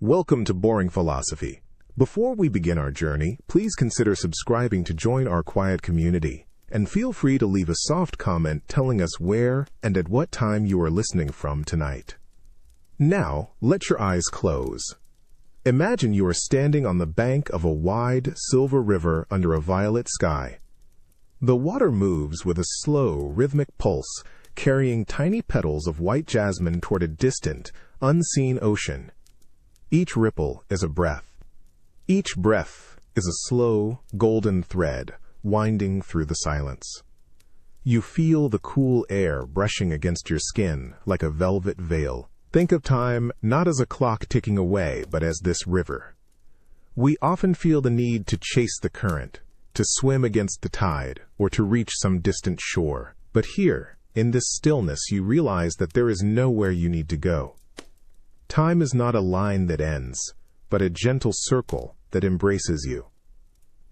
Welcome to Boring Philosophy. Before we begin our journey, please consider subscribing to join our quiet community, and feel free to leave a soft comment telling us where and at what time you are listening from tonight. Now, let your eyes close. Imagine you are standing on the bank of a wide, silver river under a violet sky. The water moves with a slow, rhythmic pulse, carrying tiny petals of white jasmine toward a distant, unseen ocean. Each ripple is a breath. Each breath is a slow, golden thread winding through the silence. You feel the cool air brushing against your skin like a velvet veil. Think of time not as a clock ticking away, but as this river. We often feel the need to chase the current, to swim against the tide, or to reach some distant shore. But here, in this stillness, you realize that there is nowhere you need to go. Time is not a line that ends, but a gentle circle that embraces you.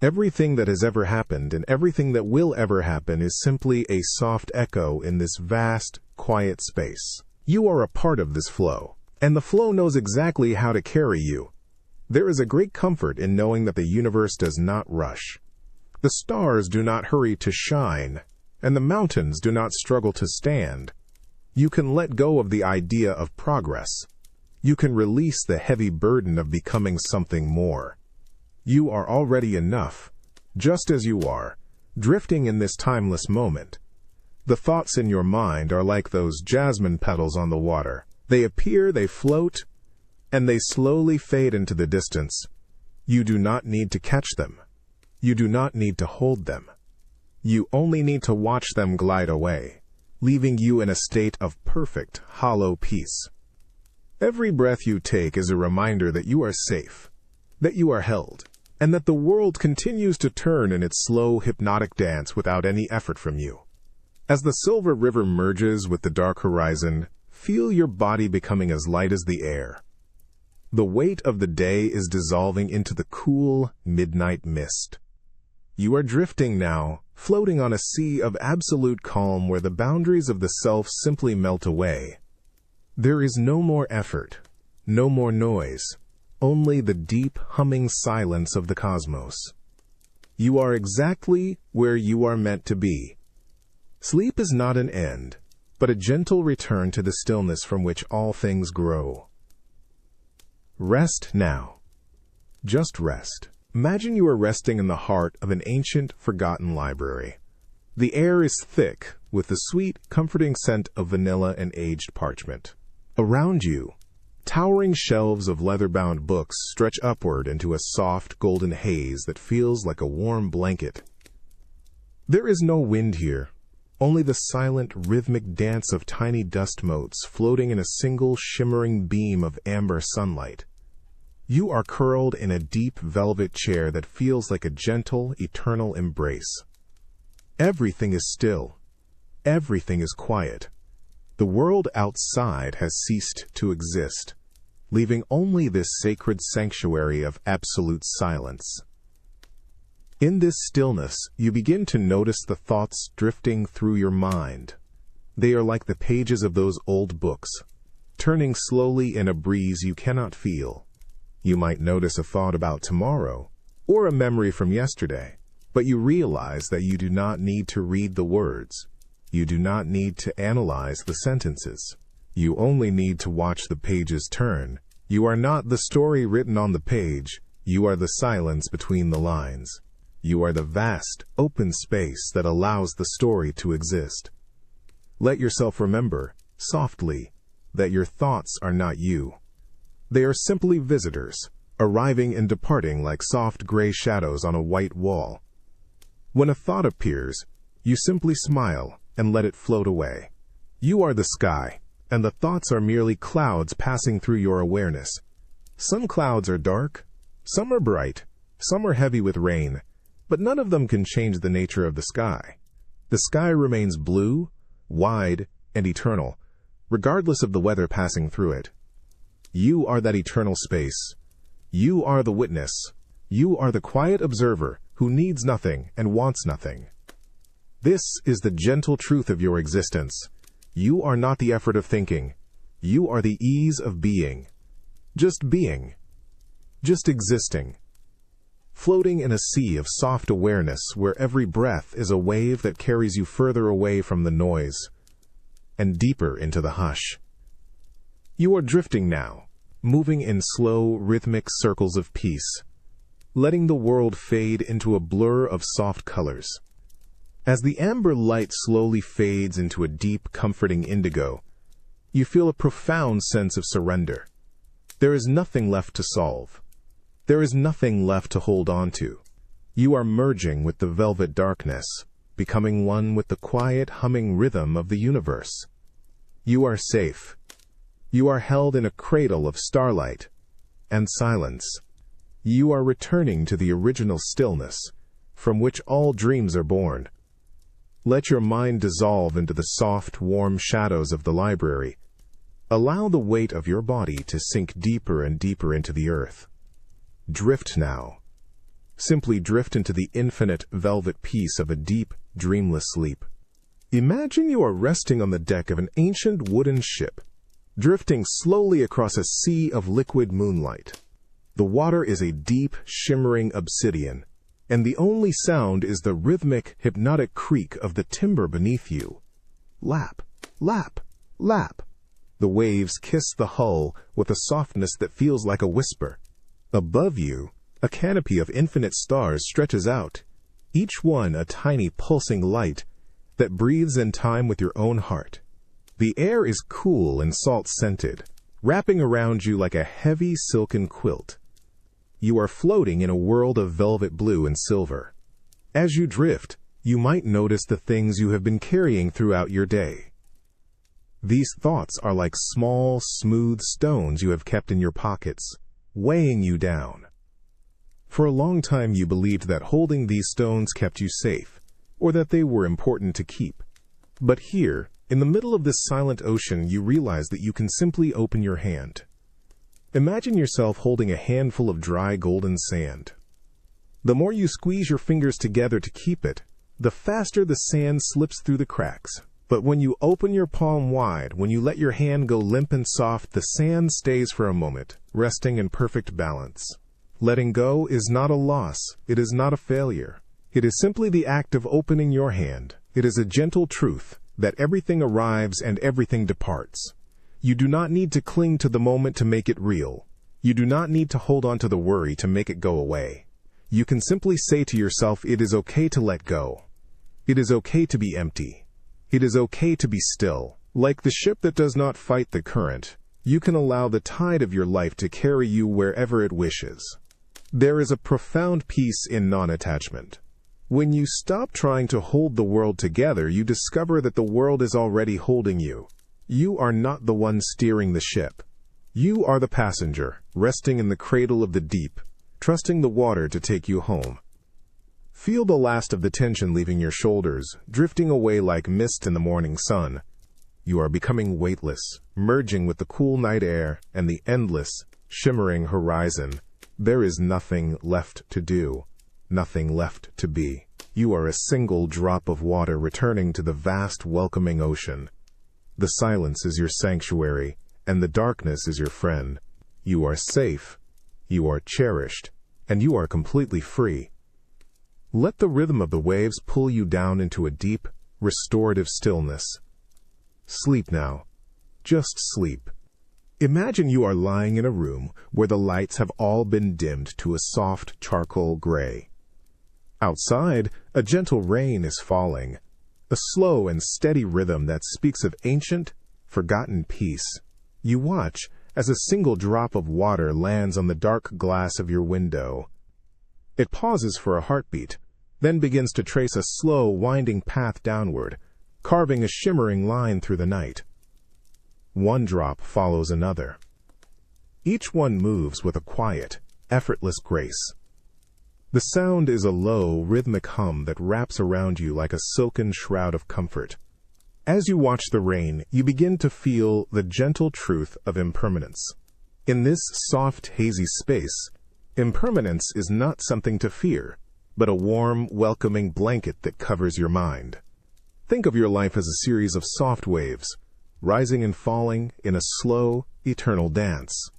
Everything that has ever happened and everything that will ever happen is simply a soft echo in this vast, quiet space. You are a part of this flow, and the flow knows exactly how to carry you. There is a great comfort in knowing that the universe does not rush. The stars do not hurry to shine, and the mountains do not struggle to stand. You can let go of the idea of progress. You can release the heavy burden of becoming something more. You are already enough, just as you are, drifting in this timeless moment. The thoughts in your mind are like those jasmine petals on the water. They appear, they float, and they slowly fade into the distance. You do not need to catch them. You do not need to hold them. You only need to watch them glide away, leaving you in a state of perfect, hollow peace. Every breath you take is a reminder that you are safe, that you are held, and that the world continues to turn in its slow, hypnotic dance without any effort from you. As the silver river merges with the dark horizon, feel your body becoming as light as the air. The weight of the day is dissolving into the cool, midnight mist. You are drifting now, floating on a sea of absolute calm where the boundaries of the self simply melt away. There is no more effort, no more noise, only the deep, humming silence of the cosmos. You are exactly where you are meant to be. Sleep is not an end, but a gentle return to the stillness from which all things grow. Rest now. Just rest. Imagine you are resting in the heart of an ancient, forgotten library. The air is thick with the sweet, comforting scent of vanilla and aged parchment. Around you, towering shelves of leather-bound books stretch upward into a soft, golden haze that feels like a warm blanket. There is no wind here, only the silent, rhythmic dance of tiny dust motes floating in a single, shimmering beam of amber sunlight. You are curled in a deep velvet chair that feels like a gentle, eternal embrace. Everything is still. Everything is quiet. The world outside has ceased to exist, leaving only this sacred sanctuary of absolute silence. In this stillness, you begin to notice the thoughts drifting through your mind. They are like the pages of those old books, turning slowly in a breeze you cannot feel. You might notice a thought about tomorrow, or a memory from yesterday, but you realize that you do not need to read the words. You do not need to analyze the sentences. You only need to watch the pages turn. You are not the story written on the page. You are the silence between the lines. You are the vast, open space that allows the story to exist. Let yourself remember, softly, that your thoughts are not you. They are simply visitors, arriving and departing like soft gray shadows on a white wall. When a thought appears, you simply smile and let it float away. You are the sky, and the thoughts are merely clouds passing through your awareness. Some clouds are dark, some are bright, some are heavy with rain, but none of them can change the nature of the sky. The sky remains blue, wide, and eternal, regardless of the weather passing through it. You are that eternal space. You are the witness. You are the quiet observer who needs nothing and wants nothing. This is the gentle truth of your existence. You are not the effort of thinking. You are the ease of being. Just being, just existing, floating in a sea of soft awareness where every breath is a wave that carries you further away from the noise and deeper into the hush. You are drifting now, moving in slow, rhythmic circles of peace, letting the world fade into a blur of soft colors. As the amber light slowly fades into a deep, comforting indigo, you feel a profound sense of surrender. There is nothing left to solve. There is nothing left to hold on to. You are merging with the velvet darkness, becoming one with the quiet, humming rhythm of the universe. You are safe. You are held in a cradle of starlight and silence. You are returning to the original stillness, from which all dreams are born. Let your mind dissolve into the soft, warm shadows of the library. Allow the weight of your body to sink deeper and deeper into the earth. Drift now. Simply drift into the infinite velvet peace of a deep, dreamless sleep. Imagine you are resting on the deck of an ancient wooden ship, drifting slowly across a sea of liquid moonlight. The water is a deep, shimmering obsidian, and the only sound is the rhythmic, hypnotic creak of the timber beneath you. Lap, lap, lap. The waves kiss the hull with a softness that feels like a whisper. Above you, a canopy of infinite stars stretches out, each one a tiny pulsing light that breathes in time with your own heart. The air is cool and salt-scented, wrapping around you like a heavy silken quilt. You are floating in a world of velvet blue and silver. As you drift, you might notice the things you have been carrying throughout your day. These thoughts are like small, smooth stones you have kept in your pockets, weighing you down. For a long time you believed that holding these stones kept you safe, or that they were important to keep. But here, in the middle of this silent ocean, you realize that you can simply open your hand. Imagine yourself holding a handful of dry golden sand. The more you squeeze your fingers together to keep it, the faster the sand slips through the cracks. But when you open your palm wide, when you let your hand go limp and soft, the sand stays for a moment, resting in perfect balance. Letting go is not a loss. It is not a failure. It is simply the act of opening your hand. It is a gentle truth that everything arrives and everything departs. You do not need to cling to the moment to make it real. You do not need to hold on to the worry to make it go away. You can simply say to yourself, it is okay to let go. It is okay to be empty. It is okay to be still. Like the ship that does not fight the current, you can allow the tide of your life to carry you wherever it wishes. There is a profound peace in non-attachment. When you stop trying to hold the world together, you discover that the world is already holding you. You are not the one steering the ship. You are the passenger, resting in the cradle of the deep, trusting the water to take you home. Feel the last of the tension leaving your shoulders, drifting away like mist in the morning sun. You are becoming weightless, merging with the cool night air and the endless, shimmering horizon. There is nothing left to do, nothing left to be. You are a single drop of water returning to the vast, welcoming ocean. The silence is your sanctuary, and the darkness is your friend. You are safe, you are cherished, and you are completely free. Let the rhythm of the waves pull you down into a deep, restorative stillness. Sleep now. Just sleep. Imagine you are lying in a room where the lights have all been dimmed to a soft charcoal gray. Outside, a gentle rain is falling, a slow and steady rhythm that speaks of ancient, forgotten peace. You watch as a single drop of water lands on the dark glass of your window. It pauses for a heartbeat, then begins to trace a slow, winding path downward, carving a shimmering line through the night. One drop follows another. Each one moves with a quiet, effortless grace. The sound is a low, rhythmic hum that wraps around you like a silken shroud of comfort. As you watch the rain, you begin to feel the gentle truth of impermanence. In this soft, hazy space, impermanence is not something to fear, but a warm, welcoming blanket that covers your mind. Think of your life as a series of soft waves, rising and falling in a slow, eternal dance.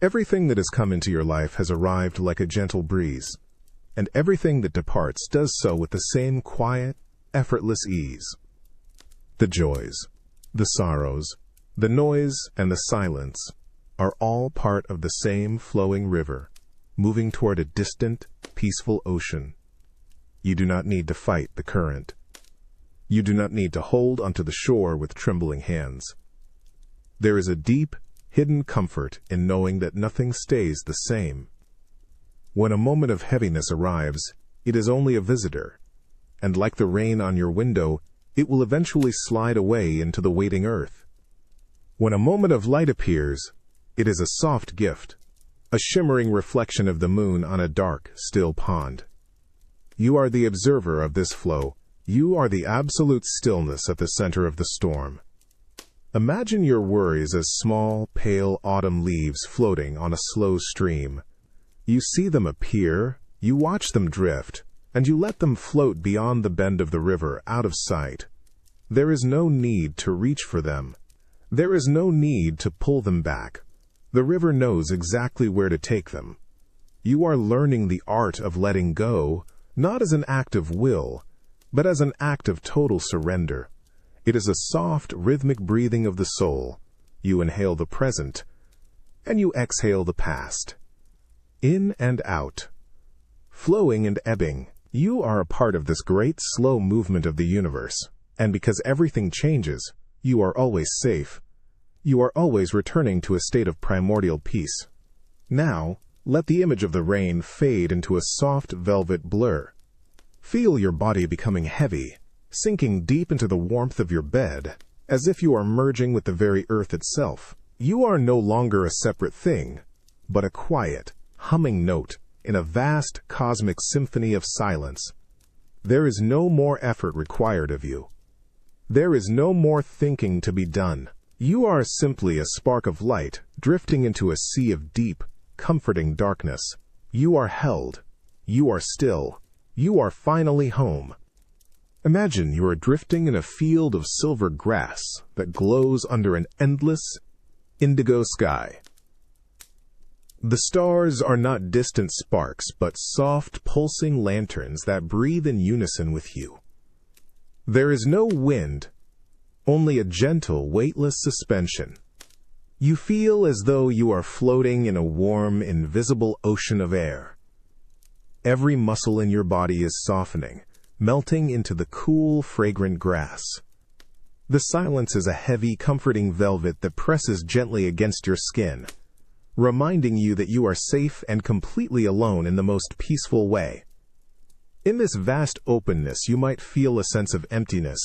Everything that has come into your life has arrived like a gentle breeze, and everything that departs does so with the same quiet, effortless ease. The joys, the sorrows, the noise, and the silence are all part of the same flowing river, moving toward a distant, peaceful ocean. You do not need to fight the current. You do not need to hold onto the shore with trembling hands. There is a deep, hidden comfort in knowing that nothing stays the same. When a moment of heaviness arrives, it is only a visitor, and like the rain on your window, it will eventually slide away into the waiting earth. When a moment of light appears, it is a soft gift, a shimmering reflection of the moon on a dark, still pond. You are the observer of this flow. You are the absolute stillness at the center of the storm. Imagine your worries as small, pale autumn leaves floating on a slow stream. You see them appear, you watch them drift, and you let them float beyond the bend of the river out of sight. There is no need to reach for them. There is no need to pull them back. The river knows exactly where to take them. You are learning the art of letting go, not as an act of will, but as an act of total surrender. It is a soft, rhythmic breathing of the soul. You inhale the present, and you exhale the past. In and out, flowing and ebbing. You are a part of this great, slow movement of the universe, and because everything changes, you are always safe. You are always returning to a state of primordial peace. Now, let the image of the rain fade into a soft velvet blur. Feel your body becoming heavy, sinking deep into the warmth of your bed, as if you are merging with the very earth itself. You are no longer a separate thing, but a quiet, humming note in a vast cosmic symphony of silence. There is no more effort required of you. There is no more thinking to be done. You are simply a spark of light drifting into a sea of deep, comforting darkness. You are held. You are still. You are finally home. Imagine you are drifting in a field of silver grass that glows under an endless, indigo sky. The stars are not distant sparks, but soft, pulsing lanterns that breathe in unison with you. There is no wind, only a gentle, weightless suspension. You feel as though you are floating in a warm, invisible ocean of air. Every muscle in your body is softening, melting into the cool, fragrant grass. The silence is a heavy, comforting velvet that presses gently against your skin, reminding you that you are safe and completely alone in the most peaceful way. In this vast openness, you might feel a sense of emptiness.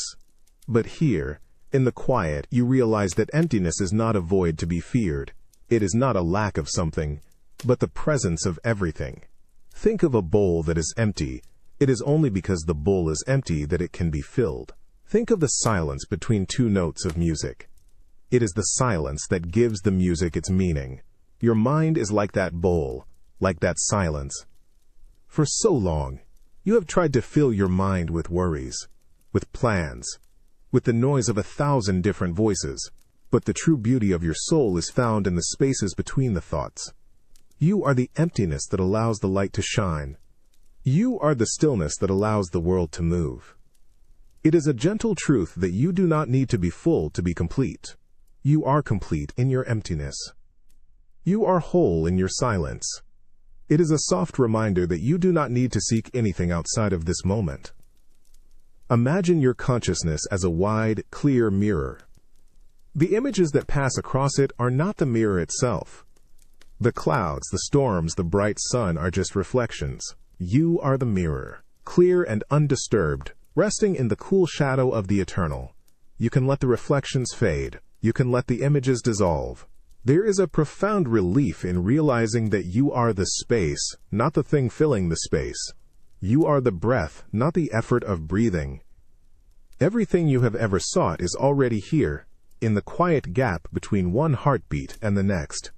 But here, in the quiet, you realize that emptiness is not a void to be feared. It is not a lack of something, but the presence of everything. Think of a bowl that is empty. It is only because the bowl is empty that it can be filled. Think of the silence between two notes of music. It is the silence that gives the music its meaning. Your mind is like that bowl, like that silence. For so long, you have tried to fill your mind with worries, with plans, with the noise of 1,000 different voices. But the true beauty of your soul is found in the spaces between the thoughts. You are the emptiness that allows the light to shine. You are the stillness that allows the world to move. It is a gentle truth that you do not need to be full to be complete. You are complete in your emptiness. You are whole in your silence. It is a soft reminder that you do not need to seek anything outside of this moment. Imagine your consciousness as a wide, clear mirror. The images that pass across it are not the mirror itself. The clouds, the storms, the bright sun are just reflections. You are the mirror, clear and undisturbed, resting in the cool shadow of the eternal. You can let the reflections fade. You can let the images dissolve. There is a profound relief in realizing that you are the space, not the thing filling the space. You are the breath, not the effort of breathing. Everything you have ever sought is already here, in the quiet gap between one heartbeat and the next.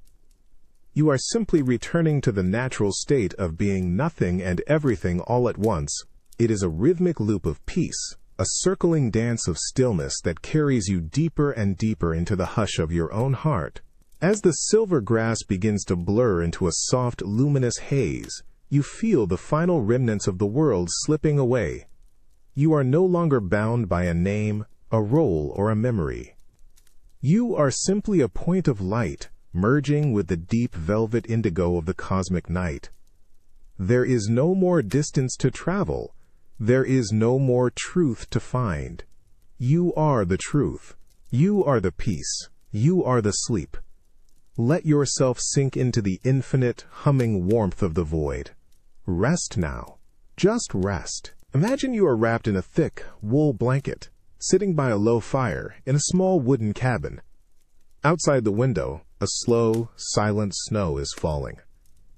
You are simply returning to the natural state of being nothing and everything all at once. It is a rhythmic loop of peace, a circling dance of stillness that carries you deeper and deeper into the hush of your own heart. As the silver grass begins to blur into a soft, luminous haze, you feel the final remnants of the world slipping away. You are no longer bound by a name, a role, or a memory. You are simply a point of light, merging with the deep velvet indigo of the cosmic night. There is no more distance to travel. There is no more truth to find. You are the truth. You are the peace. You are the sleep. Let yourself sink into the infinite, humming warmth of the void. Rest now. Just rest. Imagine you are wrapped in a thick, wool blanket, sitting by a low fire in a small wooden cabin. Outside the window, a slow, silent snow is falling.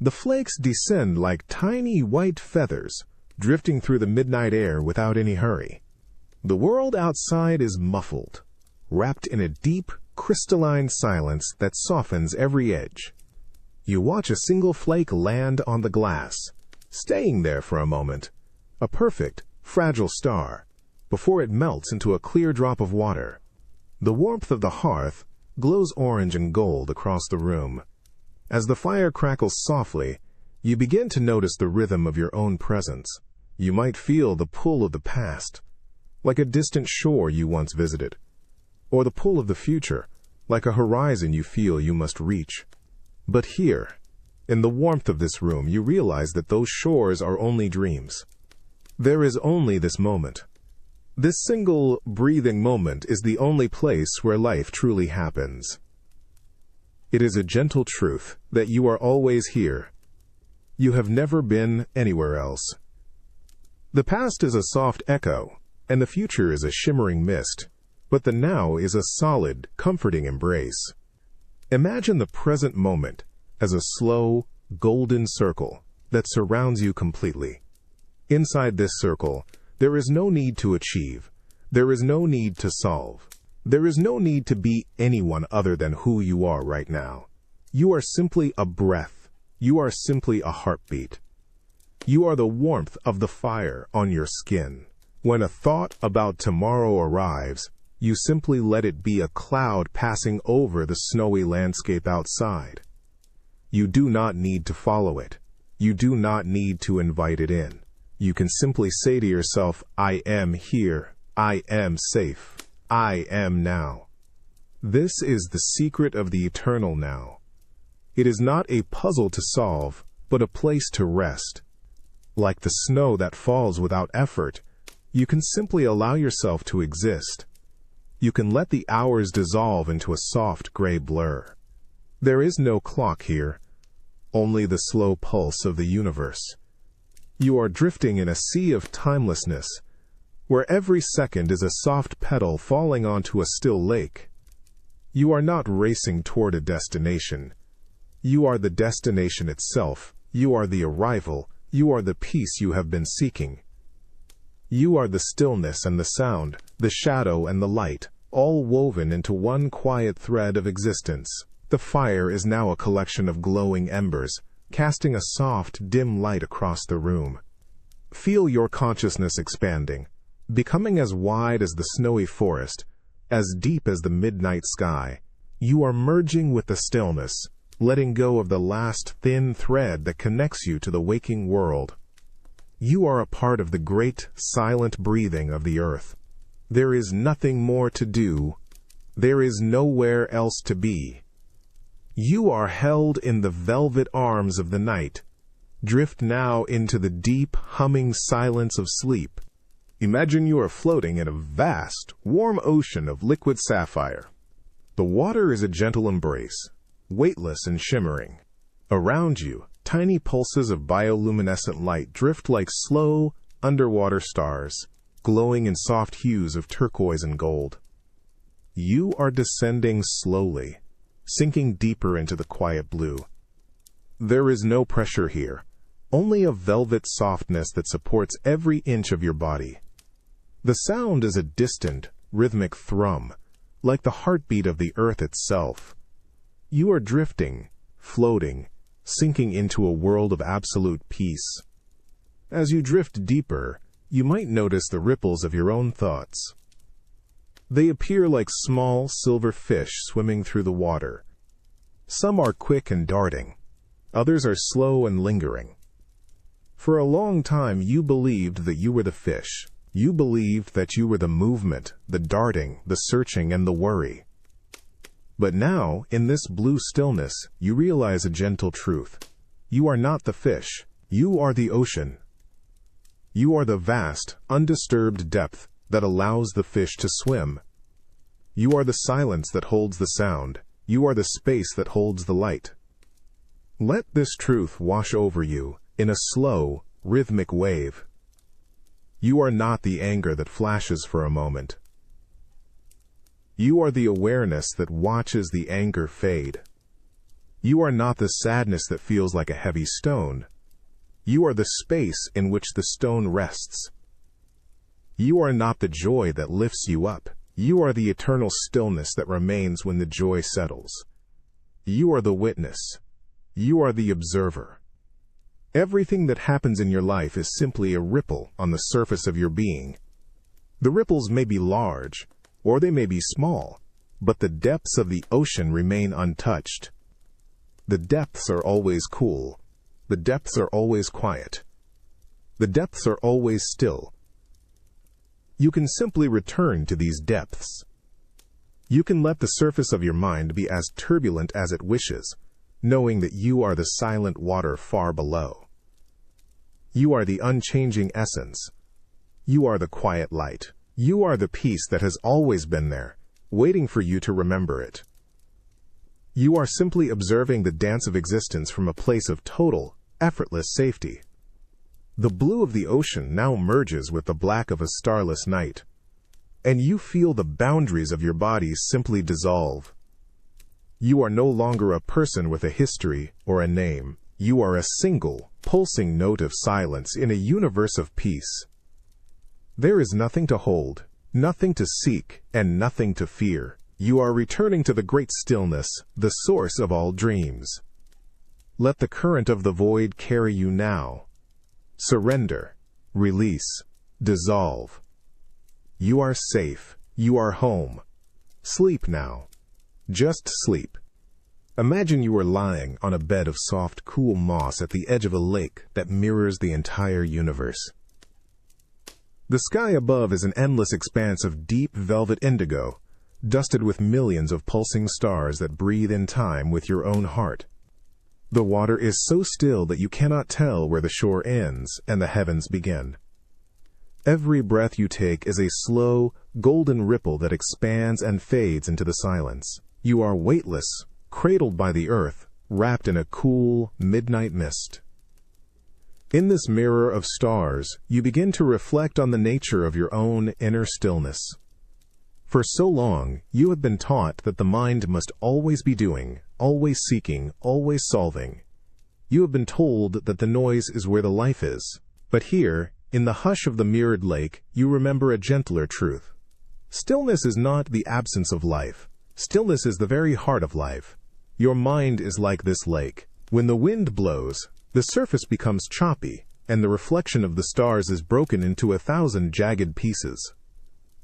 The flakes descend like tiny white feathers, drifting through the midnight air without any hurry. The world outside is muffled, wrapped in a deep, crystalline silence that softens every edge. You watch a single flake land on the glass, staying there for a moment, a perfect, fragile star, before it melts into a clear drop of water. The warmth of the hearth glows orange and gold across the room. As the fire crackles softly, you begin to notice the rhythm of your own presence. You might feel the pull of the past, like a distant shore you once visited, or the pull of the future, like a horizon you feel you must reach. But here, in the warmth of this room, you realize that those shores are only dreams. There is only this moment. This single, breathing moment is the only place where life truly happens. It is a gentle truth that you are always here. You have never been anywhere else. The past is a soft echo, and the future is a shimmering mist, but the now is a solid, comforting embrace. Imagine the present moment as a slow, golden circle that surrounds you completely. Inside this circle, there is no need to achieve. There is no need to solve. There is no need to be anyone other than who you are right now. You are simply a breath. You are simply a heartbeat. You are the warmth of the fire on your skin. When a thought about tomorrow arrives, you simply let it be a cloud passing over the snowy landscape outside. You do not need to follow it. You do not need to invite it in. You can simply say to yourself, I am here. I am safe. I am now. This is the secret of the eternal now. It is not a puzzle to solve, but a place to rest. Like the snow that falls without effort, you can simply allow yourself to exist. You can let the hours dissolve into a soft gray blur. There is no clock here, only the slow pulse of the universe. You are drifting in a sea of timelessness, where every second is a soft petal falling onto a still lake. You are not racing toward a destination. You are the destination itself. You are the arrival. You are the peace you have been seeking. You are the stillness and the sound, the shadow and the light, all woven into one quiet thread of existence. The fire is now a collection of glowing embers, casting a soft, dim light across the room. Feel your consciousness expanding, becoming as wide as the snowy forest, as deep as the midnight sky. You are merging with the stillness, letting go of the last thin thread that connects you to the waking world. You are a part of the great, silent breathing of the earth. There is nothing more to do. There is nowhere else to be. You are held in the velvet arms of the night. Drift now into the deep, humming silence of sleep. Imagine you are floating in a vast, warm ocean of liquid sapphire. The water is a gentle embrace, weightless and shimmering. Around you, tiny pulses of bioluminescent light drift like slow, underwater stars, glowing in soft hues of turquoise and gold. You are descending slowly, sinking deeper into the quiet blue. There is no pressure here, only a velvet softness that supports every inch of your body. The sound is a distant, rhythmic thrum, like the heartbeat of the earth itself. You are drifting, floating, sinking into a world of absolute peace. As you drift deeper, you might notice the ripples of your own thoughts. They appear like small silver fish swimming through the water. Some are quick and darting. Others are slow and lingering. For a long time you believed that you were the fish. You believed that you were the movement, the darting, the searching, and the worry. But now, in this blue stillness, you realize a gentle truth. You are not the fish. You are the ocean. You are the vast, undisturbed depth that allows the fish to swim. You are the silence that holds the sound. You are the space that holds the light. Let this truth wash over you in a slow, rhythmic wave. You are not the anger that flashes for a moment. You are the awareness that watches the anger fade. You are not the sadness that feels like a heavy stone. You are the space in which the stone rests. You are not the joy that lifts you up. You are the eternal stillness that remains when the joy settles. You are the witness. You are the observer. Everything that happens in your life is simply a ripple on the surface of your being. The ripples may be large, or they may be small, but the depths of the ocean remain untouched. The depths are always cool. The depths are always quiet. The depths are always still. You can simply return to these depths. You can let the surface of your mind be as turbulent as it wishes, knowing that you are the silent water far below. You are the unchanging essence. You are the quiet light. You are the peace that has always been there, waiting for you to remember it. You are simply observing the dance of existence from a place of total, effortless safety. The blue of the ocean now merges with the black of a starless night, and you feel the boundaries of your body simply dissolve. You are no longer a person with a history or a name. You are a single, pulsing note of silence in a universe of peace. There is nothing to hold, nothing to seek, and nothing to fear. You are returning to the great stillness, the source of all dreams. Let the current of the void carry you now. Surrender, release, dissolve. You are safe. You are home. Sleep now. Just sleep. Imagine you are lying on a bed of soft, cool moss at the edge of a lake that mirrors the entire universe. The sky above is an endless expanse of deep velvet indigo, dusted with millions of pulsing stars that breathe in time with your own heart. The water is so still that you cannot tell where the shore ends and the heavens begin. Every breath you take is a slow, golden ripple that expands and fades into the silence. You are weightless, cradled by the earth, wrapped in a cool, midnight mist. In this mirror of stars, you begin to reflect on the nature of your own inner stillness. For so long, you have been taught that the mind must always be doing, always seeking, always solving. You have been told that the noise is where the life is. But here, in the hush of the mirrored lake, you remember a gentler truth. Stillness is not the absence of life. Stillness is the very heart of life. Your mind is like this lake. When the wind blows, the surface becomes choppy, and the reflection of the stars is broken into 1,000 jagged pieces.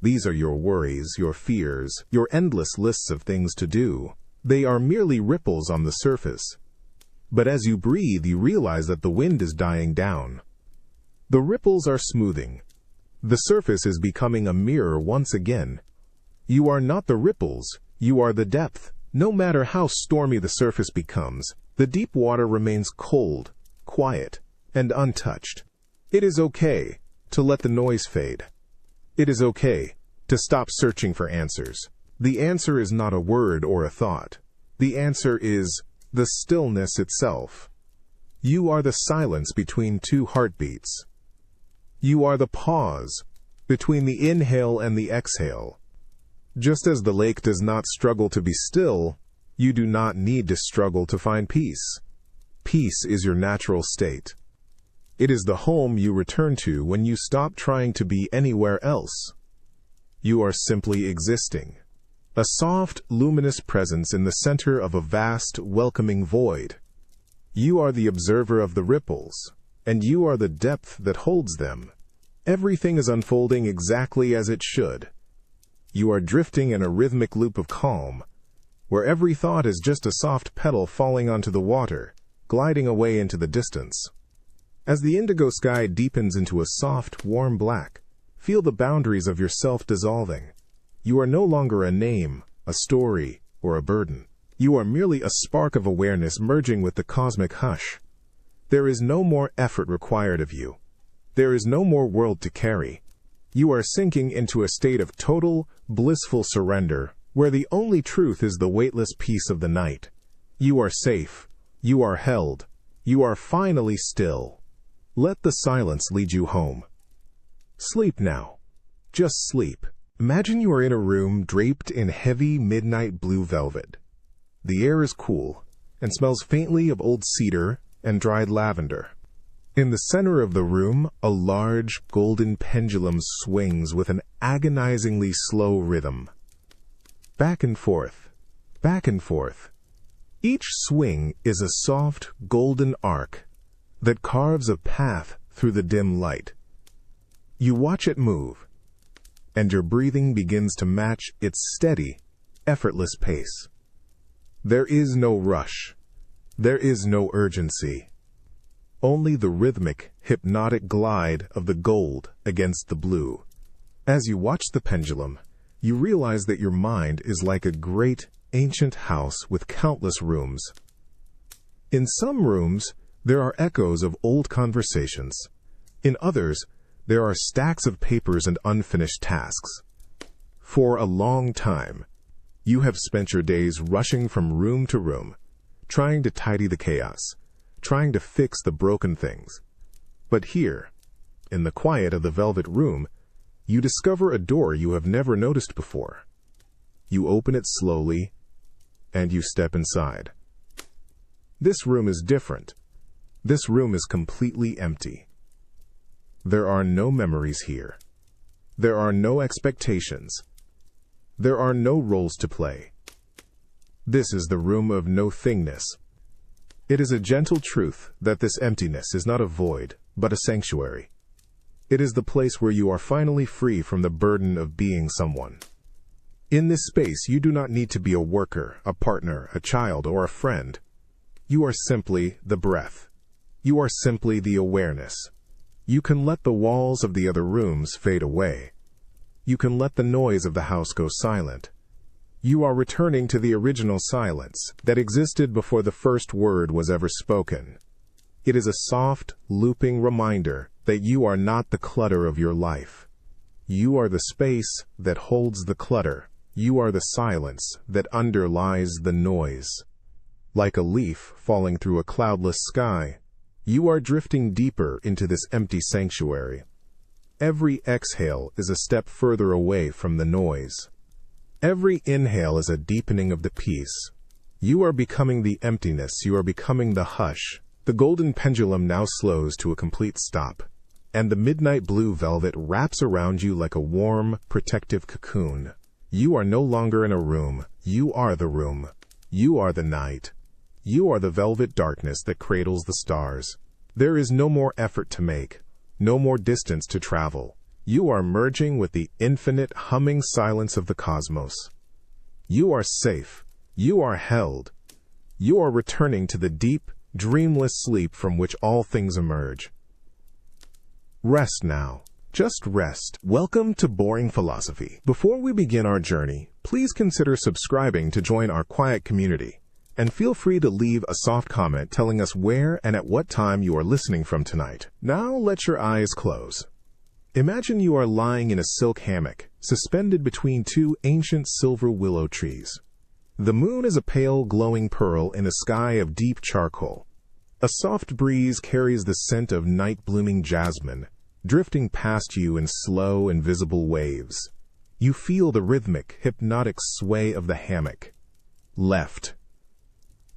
These are your worries, your fears, your endless lists of things to do. They are merely ripples on the surface. But as you breathe, you realize that the wind is dying down. The ripples are smoothing. The surface is becoming a mirror once again. You are not the ripples, you are the depth. No matter how stormy the surface becomes, the deep water remains cold, quiet, and untouched. It is okay to let the noise fade. It is okay to stop searching for answers. The answer is not a word or a thought. The answer is the stillness itself. You are the silence between two heartbeats. You are the pause between the inhale and the exhale. Just as the lake does not struggle to be still, you do not need to struggle to find peace. Peace is your natural state. It is the home you return to when you stop trying to be anywhere else. You are simply existing. A soft, luminous presence in the center of a vast, welcoming void. You are the observer of the ripples, and you are the depth that holds them. Everything is unfolding exactly as it should. You are drifting in a rhythmic loop of calm. where every thought is just a soft petal falling onto the water, gliding away into the distance. As the indigo sky deepens into a soft, warm black, feel the boundaries of yourself dissolving. You are no longer a name, a story, or a burden. You are merely a spark of awareness merging with the cosmic hush. There is no more effort required of you. There is no more world to carry. You are sinking into a state of total, blissful surrender, where the only truth is the weightless peace of the night. You are safe. You are held. You are finally still. Let the silence lead you home. Sleep now. Just sleep. Imagine you are in a room draped in heavy midnight blue velvet. The air is cool and smells faintly of old cedar and dried lavender. In the center of the room, a large golden pendulum swings with an agonizingly slow rhythm. Back and forth, back and forth. Each swing is a soft golden arc that carves a path through the dim light. You watch it move, and your breathing begins to match its steady, effortless pace. There is no rush. There is no urgency. Only the rhythmic, hypnotic glide of the gold against the blue. As you watch the pendulum, you realize that your mind is like a great, ancient house with countless rooms. In some rooms, there are echoes of old conversations. In others, there are stacks of papers and unfinished tasks. For a long time, you have spent your days rushing from room to room, trying to tidy the chaos, trying to fix the broken things. But here, in the quiet of the velvet room, you discover a door you have never noticed before. You open it slowly, and you step inside. This room is different. This room is completely empty. There are no memories here. There are no expectations. There are no roles to play. This is the room of no thingness. It is a gentle truth that this emptiness is not a void, but a sanctuary. It is the place where you are finally free from the burden of being someone. In this space, you do not need to be a worker, a partner, a child, or a friend. You are simply the breath. You are simply the awareness. You can let the walls of the other rooms fade away. You can let the noise of the house go silent. You are returning to the original silence that existed before the first word was ever spoken. It is a soft, looping reminder that you are not the clutter of your life. You are the space that holds the clutter. You are the silence that underlies the noise. Like a leaf falling through a cloudless sky, you are drifting deeper into this empty sanctuary. Every exhale is a step further away from the noise. Every inhale is a deepening of the peace. You are becoming the emptiness. You are becoming the hush. The golden pendulum now slows to a complete stop, and the midnight blue velvet wraps around you like a warm, protective cocoon. You are no longer in a room. You are the room. You are the night. You are the velvet darkness that cradles the stars. There is no more effort to make, no more distance to travel. You are merging with the infinite humming silence of the cosmos. You are safe. You are held. You are returning to the deep, dreamless sleep from which all things emerge. Rest now. Just rest. Welcome to Boring Philosophy. Before we begin our journey, please consider subscribing to join our quiet community. And feel free to leave a soft comment telling us where and at what time you are listening from tonight. Now let your eyes close. Imagine you are lying in a silk hammock, suspended between two ancient silver willow trees. The moon is a pale, glowing pearl in a sky of deep charcoal. A soft breeze carries the scent of night-blooming jasmine, drifting past you in slow, invisible waves. You feel the rhythmic, hypnotic sway of the hammock. Left,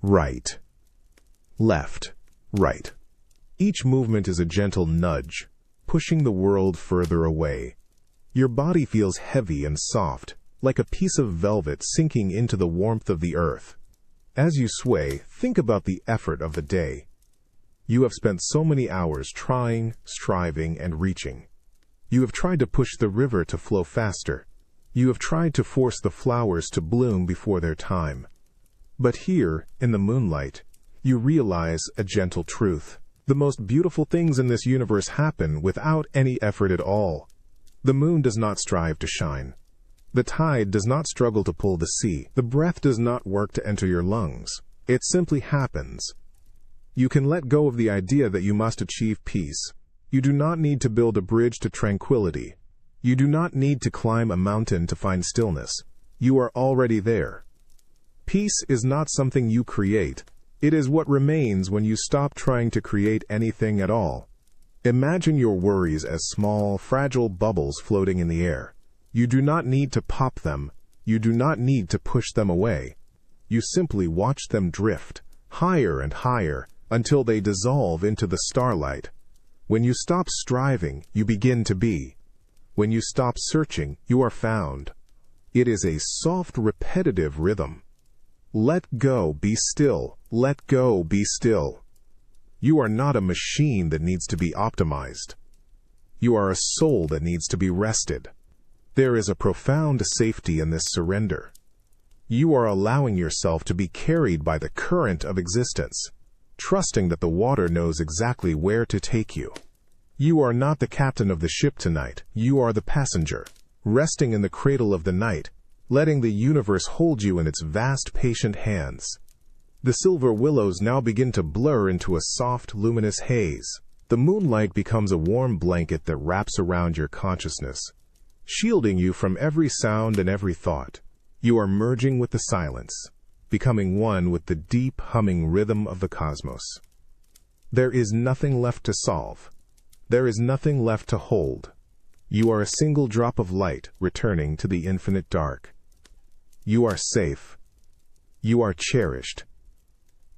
right, left, right. Each movement is a gentle nudge, pushing the world further away. Your body feels heavy and soft, like a piece of velvet sinking into the warmth of the earth. As you sway, think about the effort of the day. You have spent so many hours trying, striving, and reaching. You have tried to push the river to flow faster. You have tried to force the flowers to bloom before their time. But here, in the moonlight, you realize a gentle truth. The most beautiful things in this universe happen without any effort at all. The moon does not strive to shine. The tide does not struggle to pull the sea. The breath does not work to enter your lungs. It simply happens. You can let go of the idea that you must achieve peace. You do not need to build a bridge to tranquility. You do not need to climb a mountain to find stillness. You are already there. Peace is not something you create. It is what remains when you stop trying to create anything at all. Imagine your worries as small, fragile bubbles floating in the air. You do not need to pop them. You do not need to push them away. You simply watch them drift, higher and higher, until they dissolve into the starlight. When you stop striving, you begin to be. When you stop searching, you are found. It is a soft, repetitive rhythm. Let go, be still. Let go, be still. You are not a machine that needs to be optimized. You are a soul that needs to be rested. There is a profound safety in this surrender. You are allowing yourself to be carried by the current of existence, trusting that the water knows exactly where to take you. You are not the captain of the ship tonight. You are the passenger, resting in the cradle of the night, letting the universe hold you in its vast, patient hands. The silver willows now begin to blur into a soft, luminous haze. The moonlight becomes a warm blanket that wraps around your consciousness, shielding you from every sound and every thought. You are merging with the silence, becoming one with the deep, humming rhythm of the cosmos. There is nothing left to solve. There is nothing left to hold. You are a single drop of light returning to the infinite dark. You are safe. You are cherished.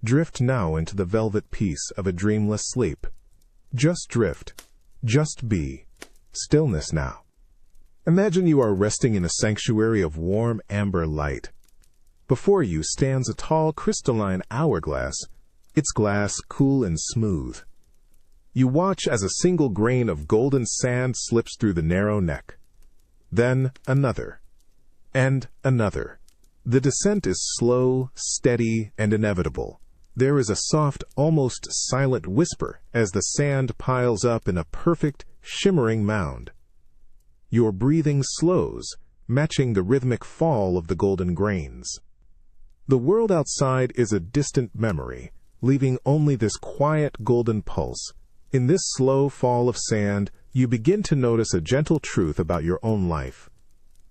Drift now into the velvet peace of a dreamless sleep. Just drift. Just be. Stillness now. Imagine you are resting in a sanctuary of warm amber light. Before you stands a tall crystalline hourglass, its glass cool and smooth. You watch as a single grain of golden sand slips through the narrow neck. Then another. And another. The descent is slow, steady, and inevitable. There is a soft, almost silent whisper as the sand piles up in a perfect, shimmering mound. Your breathing slows, matching the rhythmic fall of the golden grains. The world outside is a distant memory, leaving only this quiet golden pulse. In this slow fall of sand, you begin to notice a gentle truth about your own life.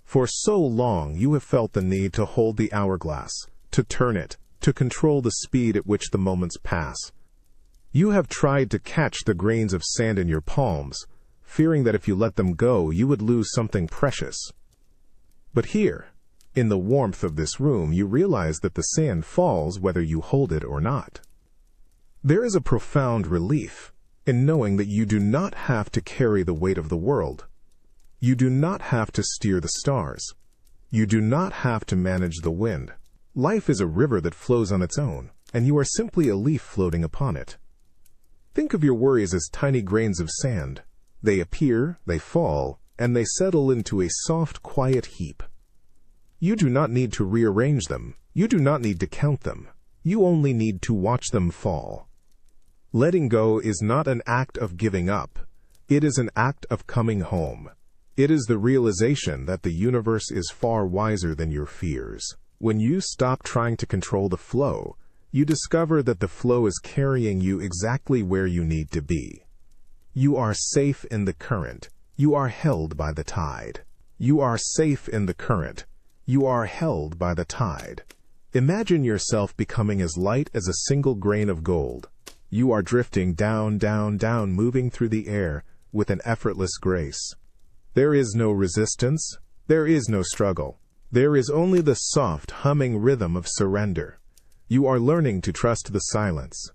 For so long, you have felt the need to hold the hourglass, to turn it, to control the speed at which the moments pass. You have tried to catch the grains of sand in your palms, fearing that if you let them go, you would lose something precious. But here, in the warmth of this room, you realize that the sand falls whether you hold it or not. There is a profound relief in knowing that you do not have to carry the weight of the world. You do not have to steer the stars. You do not have to manage the wind. Life is a river that flows on its own, and you are simply a leaf floating upon it. Think of your worries as tiny grains of sand. They appear, they fall, and they settle into a soft, quiet heap. You do not need to rearrange them. You do not need to count them. You only need to watch them fall. Letting go is not an act of giving up. It is an act of coming home. It is the realization that the universe is far wiser than your fears. When you stop trying to control the flow, you discover that the flow is carrying you exactly where you need to be. You are safe in the current. You are held by the tide. You are safe in the current. You are held by the tide. Imagine yourself becoming as light as a single grain of gold. You are drifting down, down, down, moving through the air with an effortless grace. There is no resistance. There is no struggle. There is only the soft, humming rhythm of surrender. You are learning to trust the silence.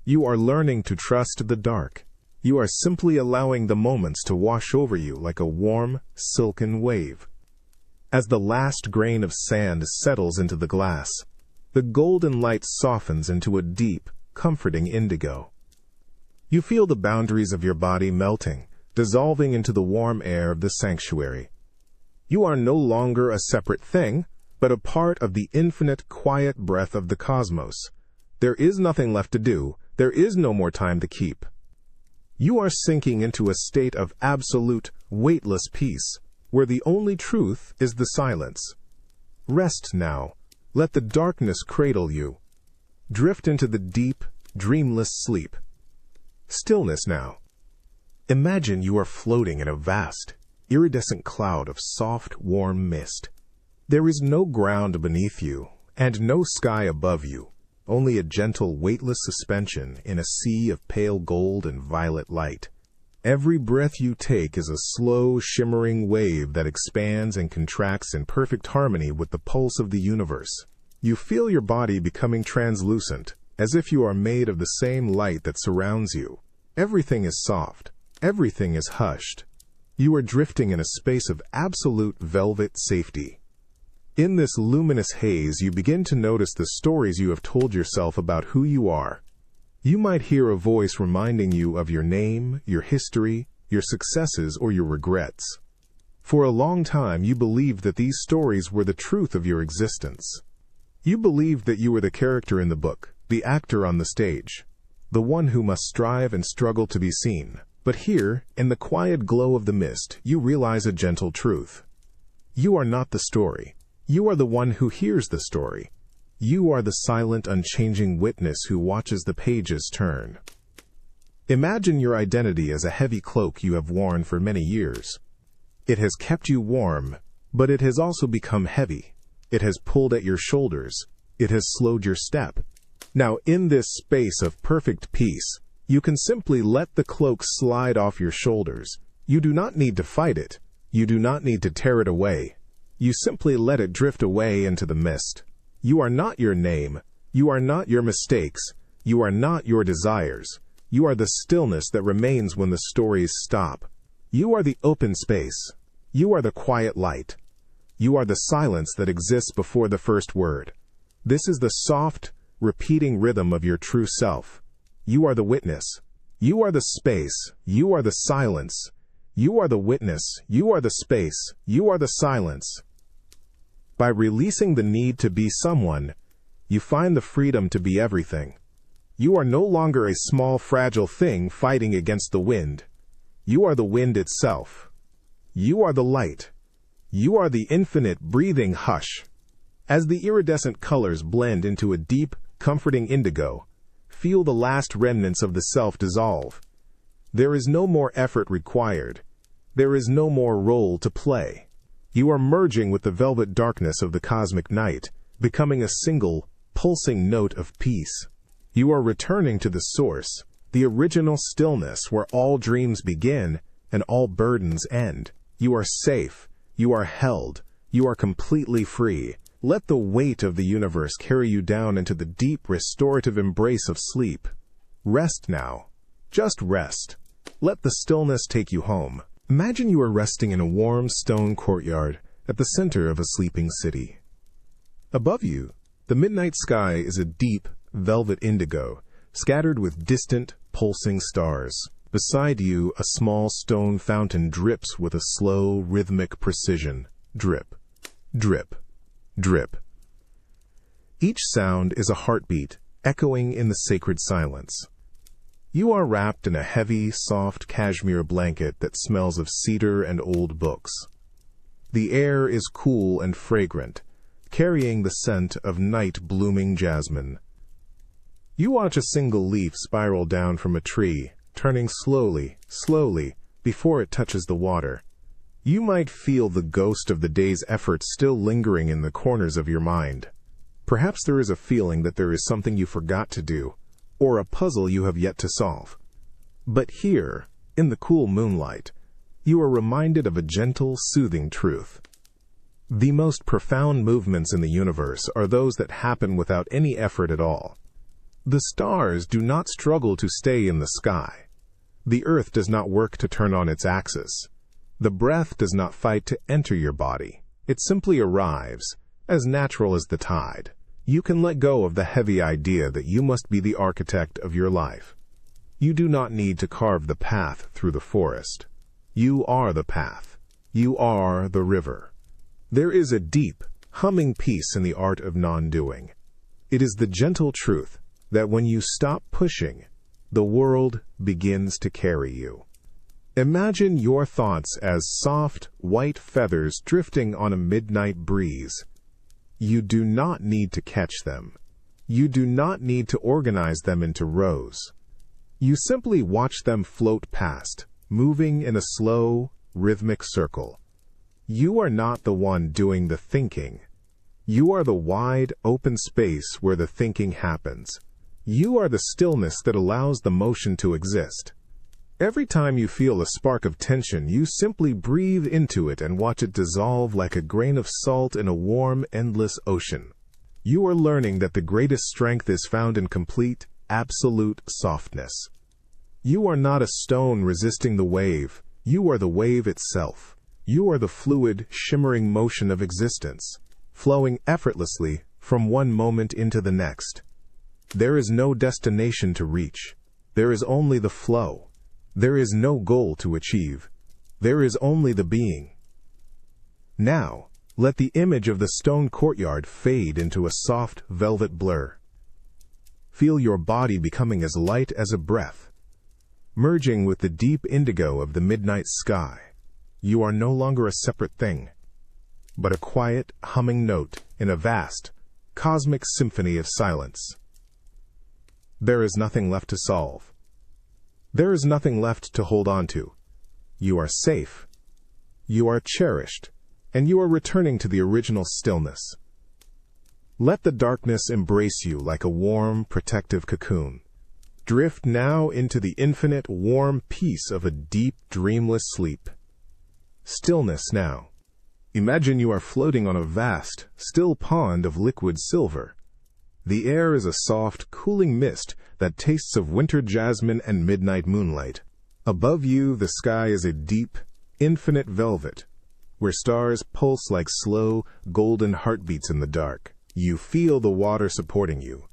You are learning to trust the dark. You are simply allowing the moments to wash over you like a warm, silken wave. As the last grain of sand settles into the glass, the golden light softens into a deep, comforting indigo. You feel the boundaries of your body melting, dissolving into the warm air of the sanctuary. You are no longer a separate thing. but a part of the infinite quiet breath of the cosmos. There is nothing left to do. There is no more time to keep. You are sinking into a state of absolute, weightless peace, where the only truth is the silence. Rest now. Let the darkness cradle you. Drift into the deep, dreamless sleep. Stillness now. Imagine you are floating in a vast, iridescent cloud of soft, warm mist. There is no ground beneath you, and no sky above you, only a gentle, weightless suspension in a sea of pale gold and violet light. Every breath you take is a slow, shimmering wave that expands and contracts in perfect harmony with the pulse of the universe. You feel your body becoming translucent, as if you are made of the same light that surrounds you. Everything is soft. Everything is hushed. You are drifting in a space of absolute velvet safety. In this luminous haze, you begin to notice the stories you have told yourself about who you are. You might hear a voice reminding you of your name, your history, your successes, or your regrets. For a long time, you believed that these stories were the truth of your existence. You believed that you were the character in the book, the actor on the stage, the one who must strive and struggle to be seen. But here, in the quiet glow of the mist, you realize a gentle truth. You are not the story. You are the one who hears the story. You are the silent, unchanging witness who watches the pages turn. Imagine your identity as a heavy cloak you have worn for many years. It has kept you warm, but it has also become heavy. It has pulled at your shoulders. It has slowed your step. Now, in this space of perfect peace, you can simply let the cloak slide off your shoulders. You do not need to fight it. You do not need to tear it away. You simply let it drift away into the mist. You are not your name. You are not your mistakes. You are not your desires. You are the stillness that remains when the stories stop. You are the open space. You are the quiet light. You are the silence that exists before the first word. This is the soft, repeating rhythm of your true self. You are the witness. You are the space. You are the silence. You are the witness. You are the space. You are the silence. By releasing the need to be someone, you find the freedom to be everything. You are no longer a small, fragile thing fighting against the wind. You are the wind itself. You are the light. You are the infinite, breathing hush. As the iridescent colors blend into a deep, comforting indigo, feel the last remnants of the self dissolve. There is no more effort required. There is no more role to play. You are merging with the velvet darkness of the cosmic night, becoming a single, pulsing note of peace. You are returning to the source, the original stillness where all dreams begin and all burdens end. You are safe. You are held. You are completely free. Let the weight of the universe carry you down into the deep, restorative embrace of sleep. Rest now. Just rest. Let the stillness take you home. Imagine you are resting in a warm stone courtyard at the center of a sleeping city. Above you, the midnight sky is a deep, velvet indigo, scattered with distant, pulsing stars. Beside you, a small stone fountain drips with a slow, rhythmic precision. Drip, drip, drip. Each sound is a heartbeat, echoing in the sacred silence. You are wrapped in a heavy, soft cashmere blanket that smells of cedar and old books. The air is cool and fragrant, carrying the scent of night-blooming jasmine. You watch a single leaf spiral down from a tree, turning slowly, slowly, before it touches the water. You might feel the ghost of the day's effort still lingering in the corners of your mind. Perhaps there is a feeling that there is something you forgot to do, or a puzzle you have yet to solve. But here, in the cool moonlight, you are reminded of a gentle, soothing truth. The most profound movements in the universe are those that happen without any effort at all. The stars do not struggle to stay in the sky. The earth does not work to turn on its axis. The breath does not fight to enter your body. It simply arrives, as natural as the tide. You can let go of the heavy idea that you must be the architect of your life. You do not need to carve the path through the forest. You are the path. You are the river. There is a deep, Humming peace in the art of non-doing. It is the gentle truth that when you stop pushing, the world begins to carry you. Imagine your thoughts as soft, white feathers drifting on a midnight breeze. You do not need to catch them. You do not need to organize them into rows. You simply watch them float past, moving in a slow, rhythmic circle. You are not the one doing the thinking. You are the wide, open space where the thinking happens. You are the stillness that allows the motion to exist. Every time you feel a spark of tension, you simply breathe into it and watch it dissolve like a grain of salt in a warm, endless ocean. You are learning that the greatest strength is found in complete, absolute softness. You are not a stone resisting the wave. You are the wave itself. You are the fluid, shimmering motion of existence, flowing effortlessly from one moment into the next. There is no destination to reach. There is only the flow. There is no goal to achieve. There is only the being. Now, let the image of the stone courtyard fade into a soft velvet blur. Feel your body becoming as light as a breath, merging with the deep indigo of the midnight sky. You are no longer a separate thing, but a quiet, humming note in a vast, cosmic symphony of silence. There is nothing left to solve. There is nothing left to hold on to. You are safe. You are cherished, and you are returning to the original stillness. Let the darkness embrace you like a warm, protective cocoon. Drift now into the infinite, warm peace of a deep, dreamless sleep. Stillness now. Imagine you are floating on a vast, still pond of liquid silver. The air is a soft, cooling mist that tastes of winter jasmine and midnight moonlight. Above you, the sky is a deep, infinite velvet, where stars pulse like slow, golden heartbeats in the dark. You feel the water supporting you,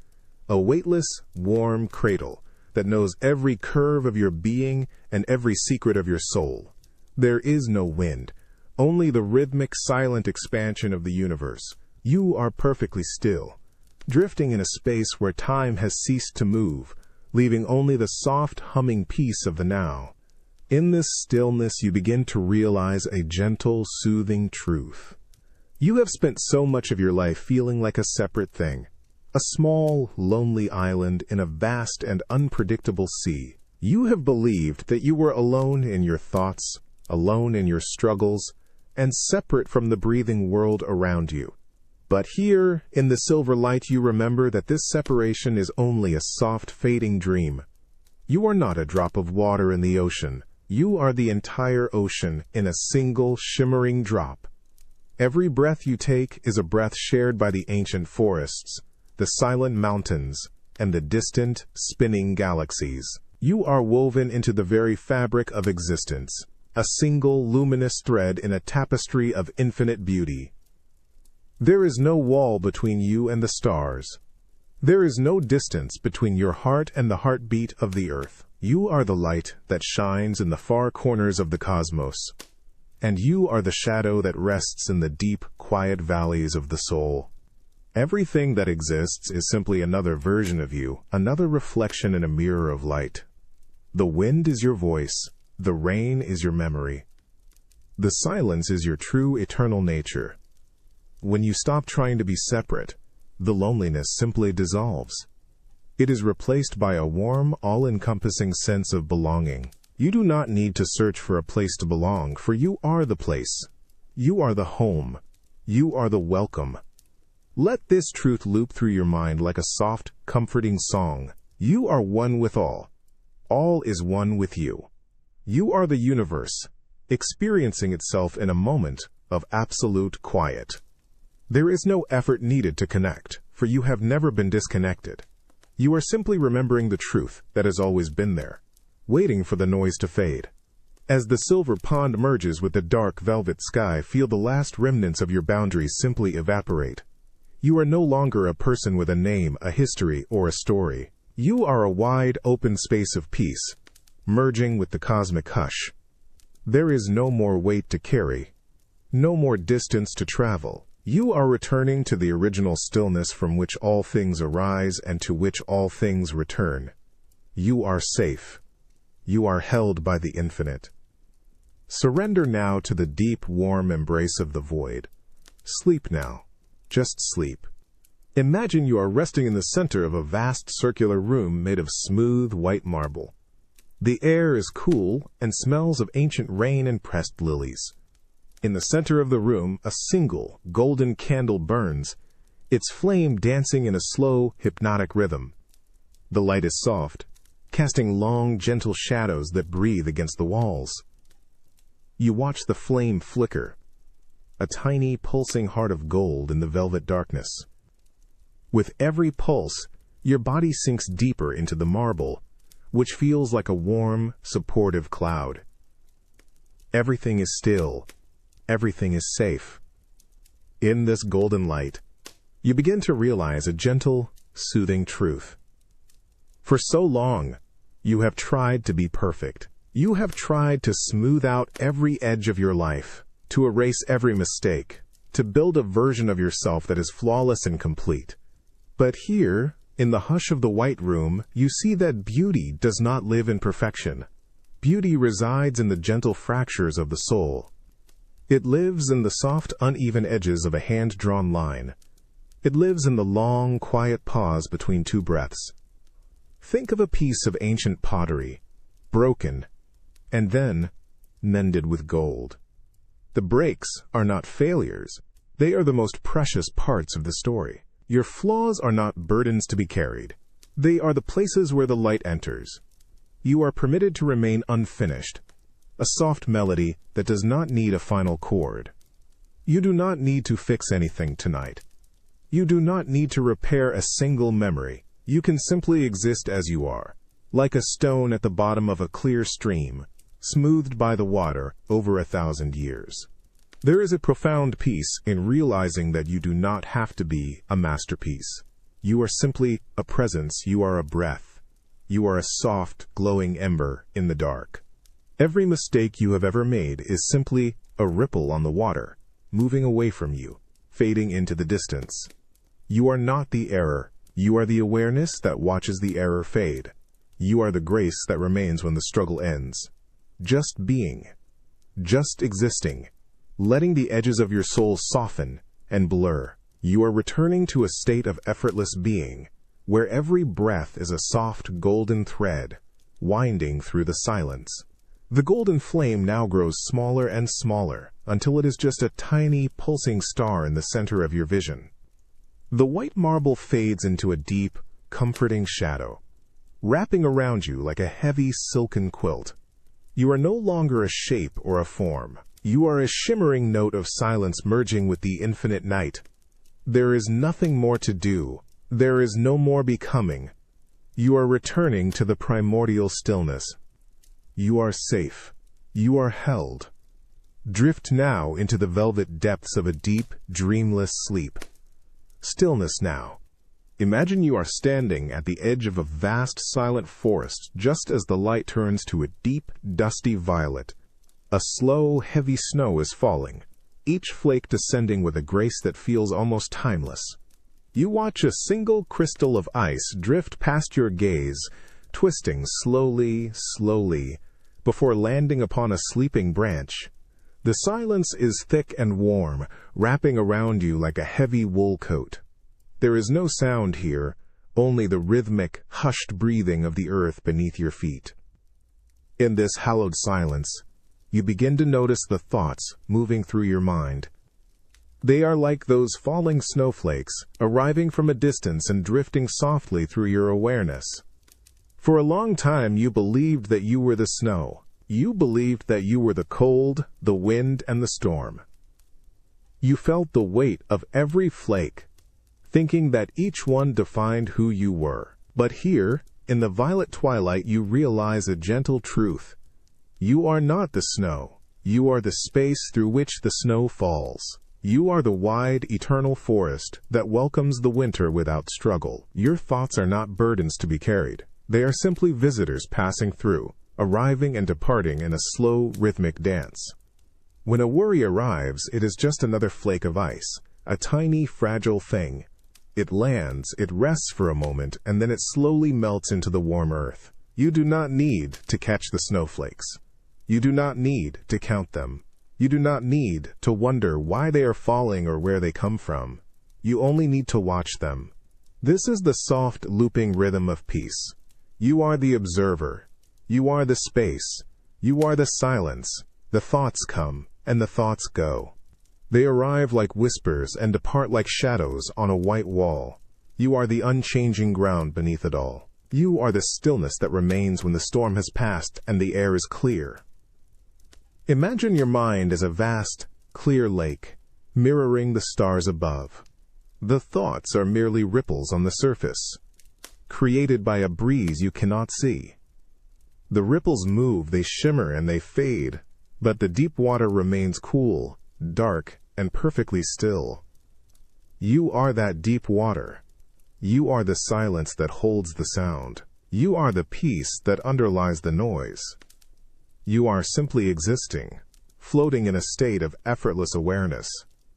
a weightless, warm cradle that knows every curve of your being and every secret of your soul. There is no wind, only the rhythmic, silent expansion of the universe. You are perfectly still, drifting in a space where time has ceased to move, leaving only the soft, humming peace of the now. In this stillness, you begin to realize a gentle, soothing truth. You have spent so much of your life feeling like a separate thing, a small, lonely island in a vast and unpredictable sea. You have believed that you were alone in your thoughts, alone in your struggles, and separate from the breathing world around you. But here, in the silver light, you remember that this separation is only a soft, fading dream. You are not a drop of water in the ocean. You are the entire ocean in a single, shimmering drop. Every breath you take is a breath shared by the ancient forests, the silent mountains, and the distant, spinning galaxies. You are woven into the very fabric of existence, a single, luminous thread in a tapestry of infinite beauty. There is no wall between you and the stars. There is no distance between your heart and the heartbeat of the earth. You are the light that shines in the far corners of the cosmos, and you are the shadow that rests in the deep, quiet valleys of the soul. Everything that exists is simply another version of you, another reflection in a mirror of light. The wind is your voice. The rain is your memory. The silence is your true, eternal nature. When you stop trying to be separate, the loneliness simply dissolves. It is replaced by a warm, all-encompassing sense of belonging. You do not need to search for a place to belong, for you are the place. You are the home. You are the welcome. Let this truth loop through your mind like a soft, comforting song. You are one with all. All is one with you. You are the universe, experiencing itself in a moment of absolute quiet. There is no effort needed to connect, for you have never been disconnected. You are simply remembering the truth that has always been there, waiting for the noise to fade. As the silver pond merges with the dark velvet sky, feel the last remnants of your boundaries simply evaporate. You are no longer a person with a name, a history, or a story. You are a wide, open space of peace, merging with the cosmic hush. There is no more weight to carry, no more distance to travel, You are returning to the original stillness from which all things arise and to which all things return. You are safe. You are held by the infinite. Surrender now to the deep, warm embrace of the void. Sleep now. Just sleep. Imagine you are resting in the center of a vast circular room made of smooth white marble. The air is cool and smells of ancient rain and pressed lilies. In the center of the room, a single golden candle burns, its flame dancing in a slow, hypnotic rhythm. The light is soft, casting long, gentle shadows that breathe against the walls. You watch the flame flicker, a tiny, pulsing heart of gold in the velvet darkness. With every pulse, your body sinks deeper into the marble, which feels like a warm, supportive cloud. Everything is still. Everything is safe. In this golden light, you begin to realize a gentle, soothing truth. For so long, you have tried to be perfect. You have tried to smooth out every edge of your life, to erase every mistake, to build a version of yourself that is flawless and complete. But here, in the hush of the white room, you see that beauty does not live in perfection. Beauty resides in the gentle fractures of the soul. It lives in the soft, uneven edges of a hand-drawn line. It lives in the long, quiet pause between two breaths. Think of a piece of ancient pottery, broken, and then mended with gold. The breaks are not failures. They are the most precious parts of the story. Your flaws are not burdens to be carried. They are the places where the light enters. You are permitted to remain unfinished, a soft melody that does not need a final chord. You do not need to fix anything tonight. You do not need to repair a single memory. You can simply exist as you are, like a stone at the bottom of a clear stream, smoothed by the water over 1,000 years. There is a profound peace in realizing that you do not have to be a masterpiece. You are simply a presence. You are a breath. You are a soft, glowing ember in the dark. Every mistake you have ever made is simply a ripple on the water, moving away from you, fading into the distance. You are not the error. You are the awareness that watches the error fade. You are the grace that remains when the struggle ends. Just being. Just existing. Letting the edges of your soul soften and blur. You are returning to a state of effortless being, where every breath is a soft golden thread, winding through the silence. The golden flame now grows smaller and smaller, until it is just a tiny, pulsing star in the center of your vision. The white marble fades into a deep, comforting shadow, wrapping around you like a heavy, silken quilt. You are no longer a shape or a form. You are a shimmering note of silence merging with the infinite night. There is nothing more to do. There is no more becoming. You are returning to the primordial stillness. You are safe. You are held. Drift now into the velvet depths of a deep, dreamless sleep. Stillness now. Imagine you are standing at the edge of a vast, silent forest just as the light turns to a deep, dusty violet. A slow, heavy snow is falling, each flake descending with a grace that feels almost timeless. You watch a single crystal of ice drift past your gaze, twisting slowly, slowly, before landing upon a sleeping branch. The silence is thick and warm, wrapping around you like a heavy wool coat. There is no sound here, only the rhythmic, hushed breathing of the earth beneath your feet. In this hallowed silence, you begin to notice the thoughts moving through your mind. They are like those falling snowflakes, arriving from a distance and drifting softly through your awareness. For a long time you believed that you were the snow. You believed that you were the cold, the wind, and the storm. You felt the weight of every flake, thinking that each one defined who you were. But here, in the violet twilight, you realize a gentle truth. You are not the snow. You are the space through which the snow falls. You are the wide, eternal forest that welcomes the winter without struggle. Your thoughts are not burdens to be carried. They are simply visitors passing through, arriving and departing in a slow, rhythmic dance. When a worry arrives, it is just another flake of ice, a tiny, fragile thing. It lands, it rests for a moment, and then it slowly melts into the warm earth. You do not need to catch the snowflakes. You do not need to count them. You do not need to wonder why they are falling or where they come from. You only need to watch them. This is the soft, looping rhythm of peace. You are the observer. You are the space. You are the silence. The thoughts come, and the thoughts go. They arrive like whispers and depart like shadows on a white wall. You are the unchanging ground beneath it all. You are the stillness that remains when the storm has passed and the air is clear. Imagine your mind as a vast, clear lake, mirroring the stars above. The thoughts are merely ripples on the surface, created by a breeze you cannot see. The ripples move, they shimmer, and they fade, but the deep water remains cool, dark, and perfectly still. You are that deep water. You are the silence that holds the sound. You are the peace that underlies the noise. You are simply existing, floating in a state of effortless awareness,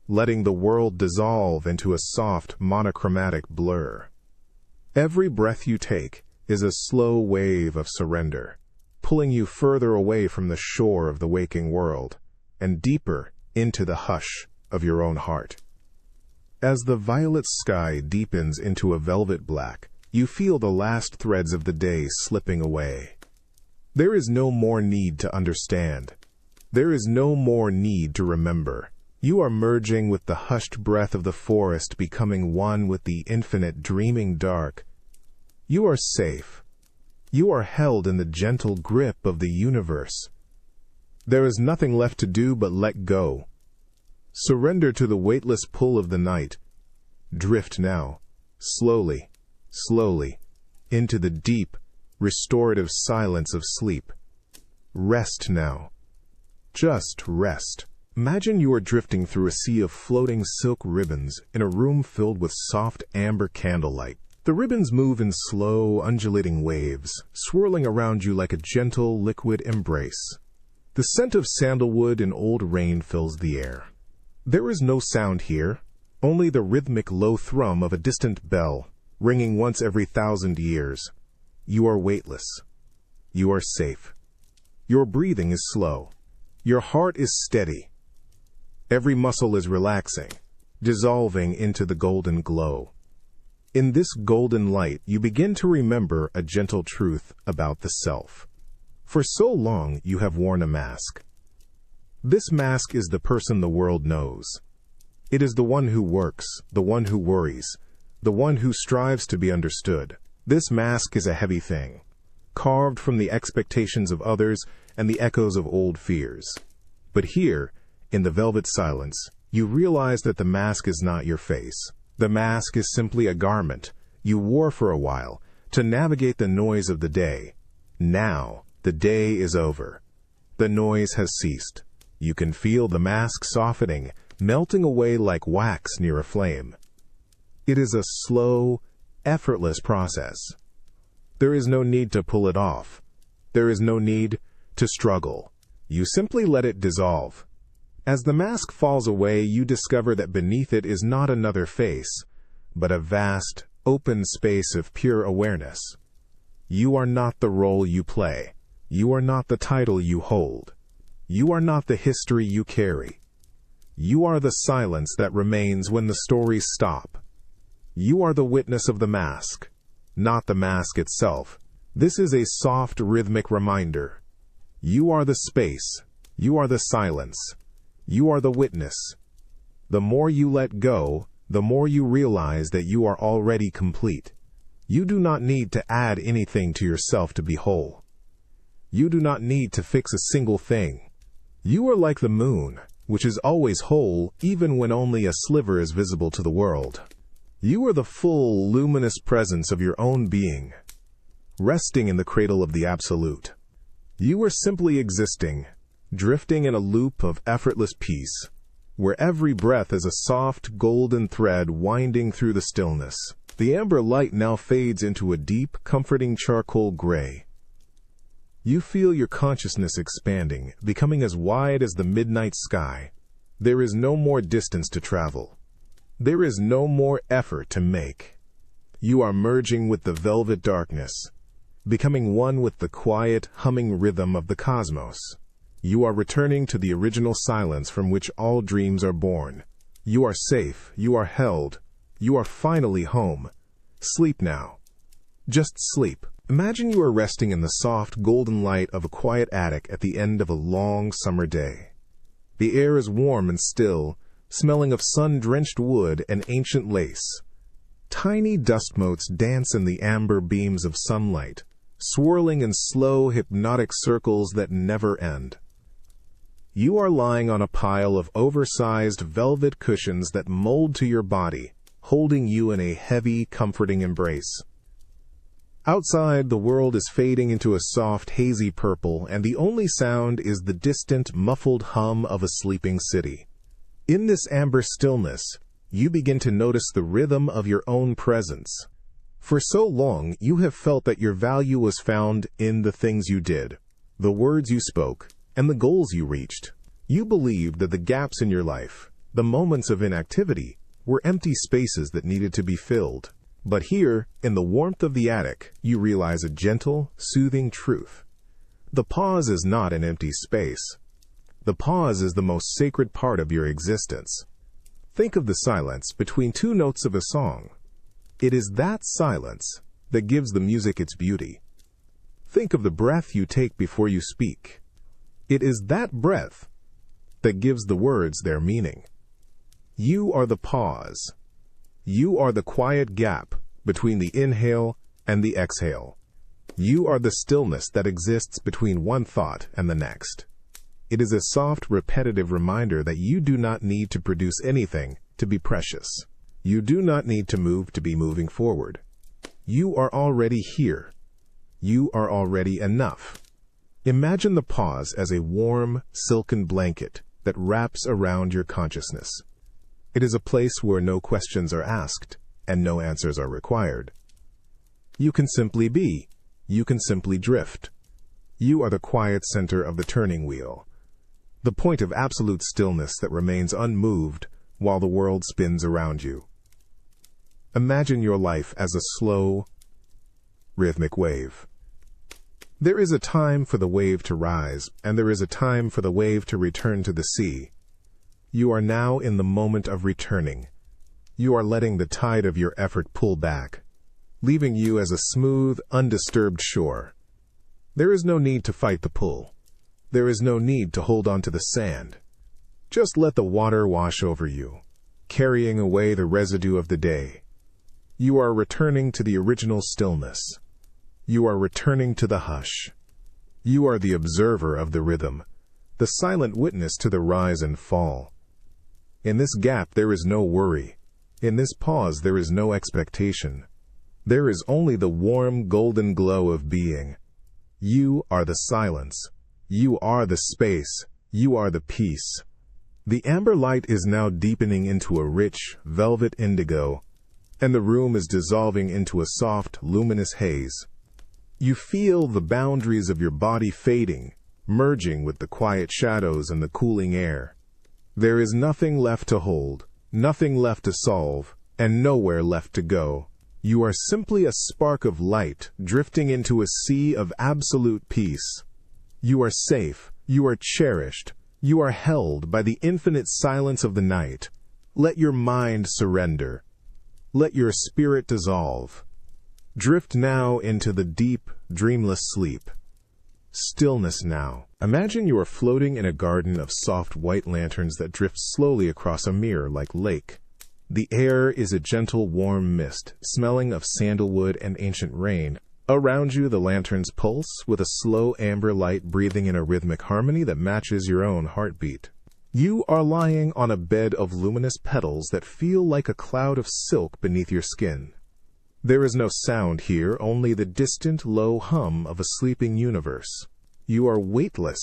letting the world dissolve into a soft, monochromatic blur. Every breath you take is a slow wave of surrender, pulling you further away from the shore of the waking world and deeper into the hush of your own heart. As the violet sky deepens into a velvet black, you feel the last threads of the day slipping away. There is no more need to understand. There is no more need to remember. You are merging with the hushed breath of the forest, becoming one with the infinite dreaming dark. You are safe. You are held in the gentle grip of the universe. There is nothing left to do but let go. Surrender to the weightless pull of the night. Drift now, slowly, slowly, into the deep, restorative silence of sleep. Rest now. Just rest. Imagine you are drifting through a sea of floating silk ribbons in a room filled with soft amber candlelight. The ribbons move in slow, undulating waves, swirling around you like a gentle, liquid embrace. The scent of sandalwood and old rain fills the air. There is no sound here, only the rhythmic low thrum of a distant bell, ringing once every 1,000 years. You are weightless. You are safe. Your breathing is slow. Your heart is steady. Every muscle is relaxing, dissolving into the golden glow. In this golden light, you begin to remember a gentle truth about the self. For so long, you have worn a mask. This mask is the person the world knows. It is the one who works, the one who worries, the one who strives to be understood. This mask is a heavy thing, carved from the expectations of others and the echoes of old fears. But here, in the velvet silence, you realize that the mask is not your face. The mask is simply a garment you wore for a while to navigate the noise of the day. Now, the day is over. The noise has ceased. You can feel the mask softening, melting away like wax near a flame. It is a slow, effortless process. There is no need to pull it off. There is no need to struggle. You simply let it dissolve. As the mask falls away, you discover that beneath it is not another face, but a vast, open space of pure awareness. You are not the role you play. You are not the title you hold. You are not the history you carry. You are the silence that remains when the stories stop. You are the witness of the mask, not the mask itself. This is a soft, rhythmic reminder. You are the space. You are the silence. You are the witness. The more you let go, the more you realize that you are already complete. You do not need to add anything to yourself to be whole. You do not need to fix a single thing. You are like the moon, which is always whole even when only a sliver is visible to the world. You are the full, luminous presence of your own being, resting in the cradle of the Absolute. You are simply existing, drifting in a loop of effortless peace, where every breath is a soft, golden thread winding through the stillness. The amber light now fades into a deep, comforting charcoal gray. You feel your consciousness expanding, becoming as wide as the midnight sky. There is no more distance to travel. There is no more effort to make. You are merging with the velvet darkness, becoming one with the quiet, humming rhythm of the cosmos. You are returning to the original silence from which all dreams are born. You are safe. You are held. You are finally home. Sleep now. Just sleep. Imagine you are resting in the soft, golden light of a quiet attic at the end of a long summer day. The air is warm and still, smelling of sun-drenched wood and ancient lace. Tiny dust motes dance in the amber beams of sunlight, swirling in slow, hypnotic circles that never end. You are lying on a pile of oversized velvet cushions that mold to your body, holding you in a heavy, comforting embrace. Outside, the world is fading into a soft, hazy purple, and the only sound is the distant, muffled hum of a sleeping city. In this amber stillness, you begin to notice the rhythm of your own presence. For so long, you have felt that your value was found in the things you did, the words you spoke, and the goals you reached. You believed that the gaps in your life, the moments of inactivity, were empty spaces that needed to be filled. But here, in the warmth of the attic, you realize a gentle, soothing truth. The pause is not an empty space. The pause is the most sacred part of your existence. Think of the silence between two notes of a song. It is that silence that gives the music its beauty. Think of the breath you take before you speak. It is that breath that gives the words their meaning. You are the pause. You are the quiet gap between the inhale and the exhale. You are the stillness that exists between one thought and the next. It is a soft, repetitive reminder that you do not need to produce anything to be precious. You do not need to move to be moving forward. You are already here. You are already enough. Imagine the pause as a warm, silken blanket that wraps around your consciousness. It is a place where no questions are asked and no answers are required. You can simply be. You can simply drift. You are the quiet center of the turning wheel, the point of absolute stillness that remains unmoved while the world spins around you. Imagine your life as a slow, rhythmic wave. There is a time for the wave to rise, and there is a time for the wave to return to the sea. You are now in the moment of returning. You are letting the tide of your effort pull back, leaving you as a smooth, undisturbed shore. There is no need to fight the pull. There is no need to hold on to the sand. Just let the water wash over you, carrying away the residue of the day. You are returning to the original stillness. You are returning to the hush. You are the observer of the rhythm, the silent witness to the rise and fall. In this gap there is no worry. In this pause there is no expectation. There is only the warm, golden glow of being. You are the silence. You are the space. You are the peace. The amber light is now deepening into a rich, velvet indigo, and the room is dissolving into a soft, luminous haze. You feel the boundaries of your body fading, merging with the quiet shadows and the cooling air. There is nothing left to hold, nothing left to solve, and nowhere left to go. You are simply a spark of light drifting into a sea of absolute peace. You are safe. You are cherished. You are held by the infinite silence of the night. Let your mind surrender. Let your spirit dissolve. Drift now into the deep, dreamless sleep. Stillness now. Imagine you are floating in a garden of soft white lanterns that drift slowly across a mirror like lake. The air is a gentle, warm mist, smelling of sandalwood and ancient rain. Around you, the lanterns pulse, with a slow amber light breathing in a rhythmic harmony that matches your own heartbeat. You are lying on a bed of luminous petals that feel like a cloud of silk beneath your skin. There is no sound here, only the distant, low hum of a sleeping universe. You are weightless.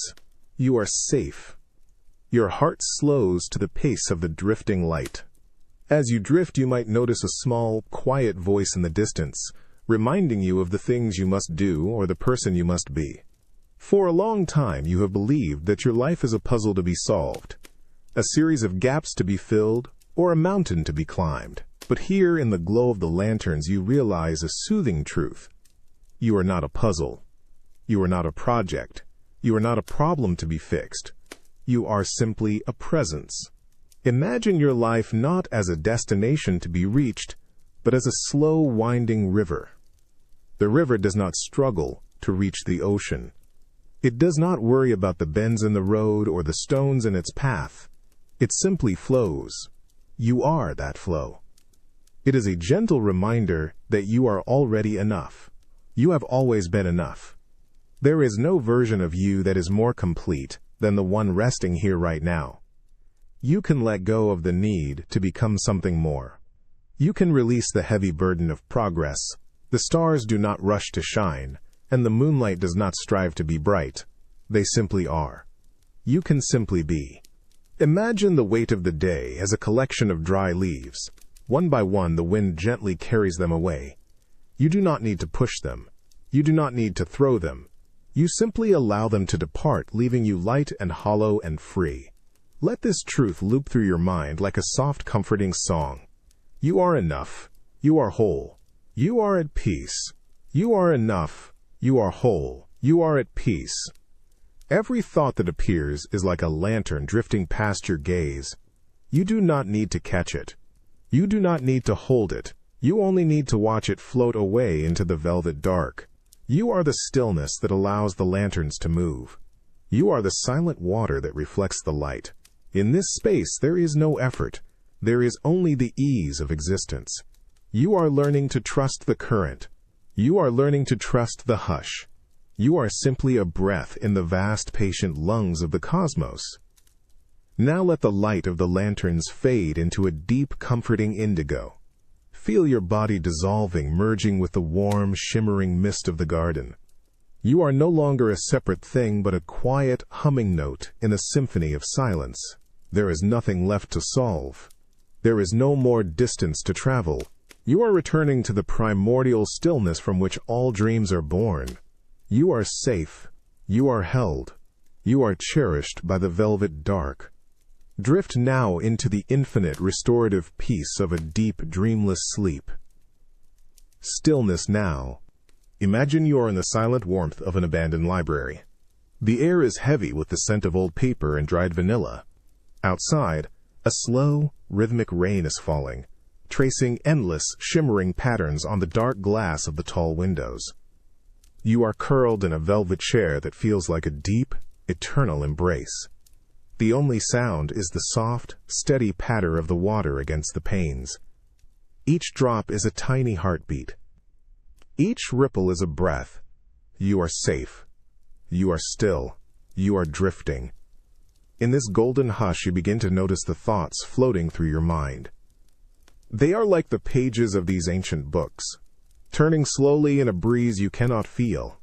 You are safe. Your heart slows to the pace of the drifting light. As you drift, you might notice a small, quiet voice in the distance, reminding you of the things you must do or the person you must be. For a long time, you have believed that your life is a puzzle to be solved, a series of gaps to be filled, or a mountain to be climbed. But here in the glow of the lanterns you realize a soothing truth. You are not a puzzle. You are not a project. You are not a problem to be fixed. You are simply a presence. Imagine your life not as a destination to be reached, but as a slow winding river. The river does not struggle to reach the ocean. It does not worry about the bends in the road or the stones in its path. It simply flows. You are that flow. It is a gentle reminder that you are already enough. You have always been enough. There is no version of you that is more complete than the one resting here right now. You can let go of the need to become something more. You can release the heavy burden of progress. The stars do not rush to shine, and the moonlight does not strive to be bright. They simply are. You can simply be. Imagine the weight of the day as a collection of dry leaves. One by one, the wind gently carries them away. You do not need to push them. You do not need to throw them. You simply allow them to depart, leaving you light and hollow and free. Let this truth loop through your mind like a soft, comforting song. You are enough. You are whole. You are at peace. You are enough. You are whole. You are at peace. Every thought that appears is like a lantern drifting past your gaze. You do not need to catch it. You do not need to hold it. You only need to watch it float away into the velvet dark. You are the stillness that allows the lanterns to move. You are the silent water that reflects the light. In this space, there is no effort. There is only the ease of existence. You are learning to trust the current. You are learning to trust the hush. You are simply a breath in the vast, patient lungs of the cosmos. Now let the light of the lanterns fade into a deep, comforting indigo. Feel your body dissolving, merging with the warm, shimmering mist of the garden. You are no longer a separate thing, but a quiet, humming note in a symphony of silence. There is nothing left to solve. There is no more distance to travel. You are returning to the primordial stillness from which all dreams are born. You are safe. You are held. You are cherished by the velvet dark. Drift now into the infinite restorative peace of a deep, dreamless sleep. Stillness now. Imagine you are in the silent warmth of an abandoned library. The air is heavy with the scent of old paper and dried vanilla. Outside, a slow, rhythmic rain is falling, tracing endless, shimmering patterns on the dark glass of the tall windows. You are curled in a velvet chair that feels like a deep, eternal embrace. The only sound is the soft, steady patter of the water against the panes. Each drop is a tiny heartbeat. Each ripple is a breath. You are safe. You are still. You are drifting. In this golden hush, you begin to notice the thoughts floating through your mind. They are like the pages of these ancient books, turning slowly in a breeze you cannot feel.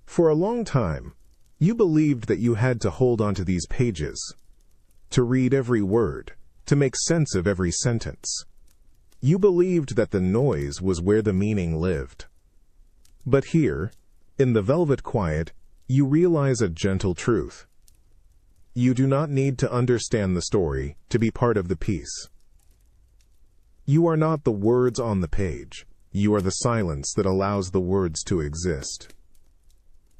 For a long time, you believed that you had to hold onto these pages, to read every word, to make sense of every sentence. You believed that the noise was where the meaning lived. But here, in the velvet quiet, you realize a gentle truth. You do not need to understand the story to be part of the piece. You are not the words on the page. You are the silence that allows the words to exist.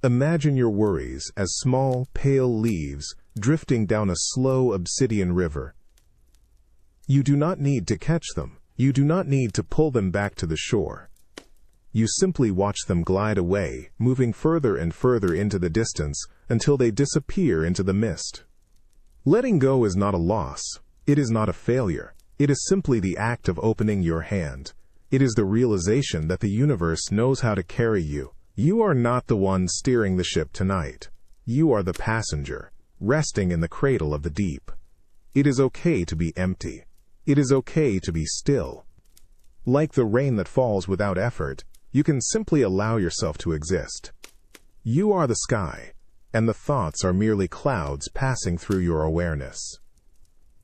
Imagine your worries as small, pale leaves drifting down a slow obsidian river. You do not need to catch them. You do not need to pull them back to the shore. You simply watch them glide away, moving further and further into the distance until they disappear into the mist. Letting go is not a loss. It is not a failure. It is simply the act of opening your hand. It is the realization that the universe knows how to carry you. You are not the one steering the ship tonight. You are the passenger, resting in the cradle of the deep. It is okay to be empty. It is okay to be still. Like the rain that falls without effort, you can simply allow yourself to exist. You are the sky, and the thoughts are merely clouds passing through your awareness.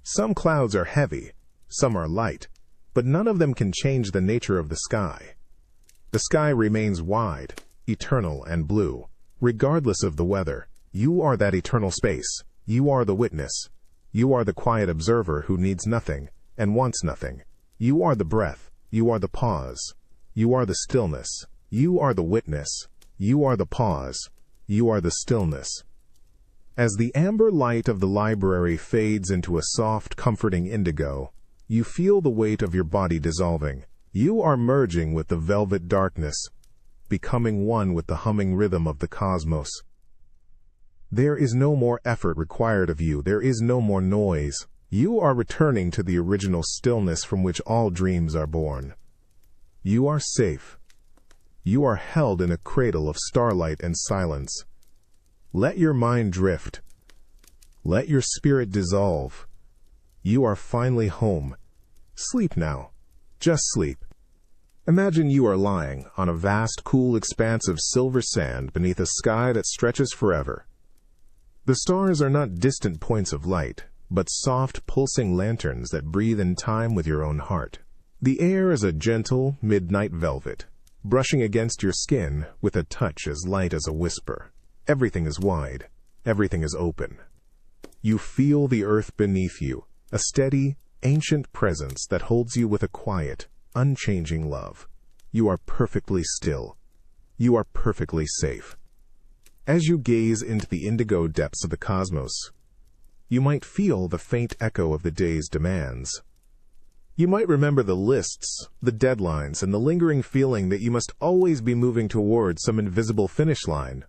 Some clouds are heavy, some are light, but none of them can change the nature of the sky. The sky remains wide, eternal, and blue, regardless of the weather. You are that eternal space. You are the witness. You are the quiet observer who needs nothing. and wants nothing. You are the breath. You are the pause. You are the stillness. You are the witness. You are the pause. You are the stillness. As the amber light of the library fades into a soft, comforting indigo, you feel the weight of your body dissolving. You are merging with the velvet darkness, becoming one with the humming rhythm of the cosmos. There is no more effort required of you. There is no more noise. You are returning to the original stillness from which all dreams are born. You are safe. You are held in a cradle of starlight and silence. Let your mind drift. Let your spirit dissolve. You are finally home. Sleep now. Just sleep. Imagine you are lying on a vast, cool expanse of silver sand beneath a sky that stretches forever. The stars are not distant points of light, but soft, pulsing lanterns that breathe in time with your own heart. The air is a gentle, midnight velvet, brushing against your skin with a touch as light as a whisper. Everything is wide. Everything is open. You feel the earth beneath you, a steady, ancient presence that holds you with a quiet, unchanging love. You are perfectly still. You are perfectly safe. As you gaze into the indigo depths of the cosmos, you might feel the faint echo of the day's demands. You might remember the lists, the deadlines, and the lingering feeling that you must always be moving towards some invisible finish line.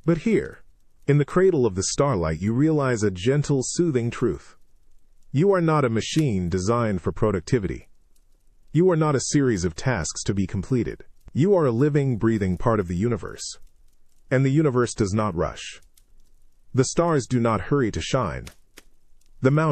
But here, in the cradle of the starlight, you realize a gentle, soothing truth. You are not a machine designed for productivity. You are not a series of tasks to be completed. You are a living, breathing part of the universe. And the universe does not rush. The stars do not hurry to shine. The mountains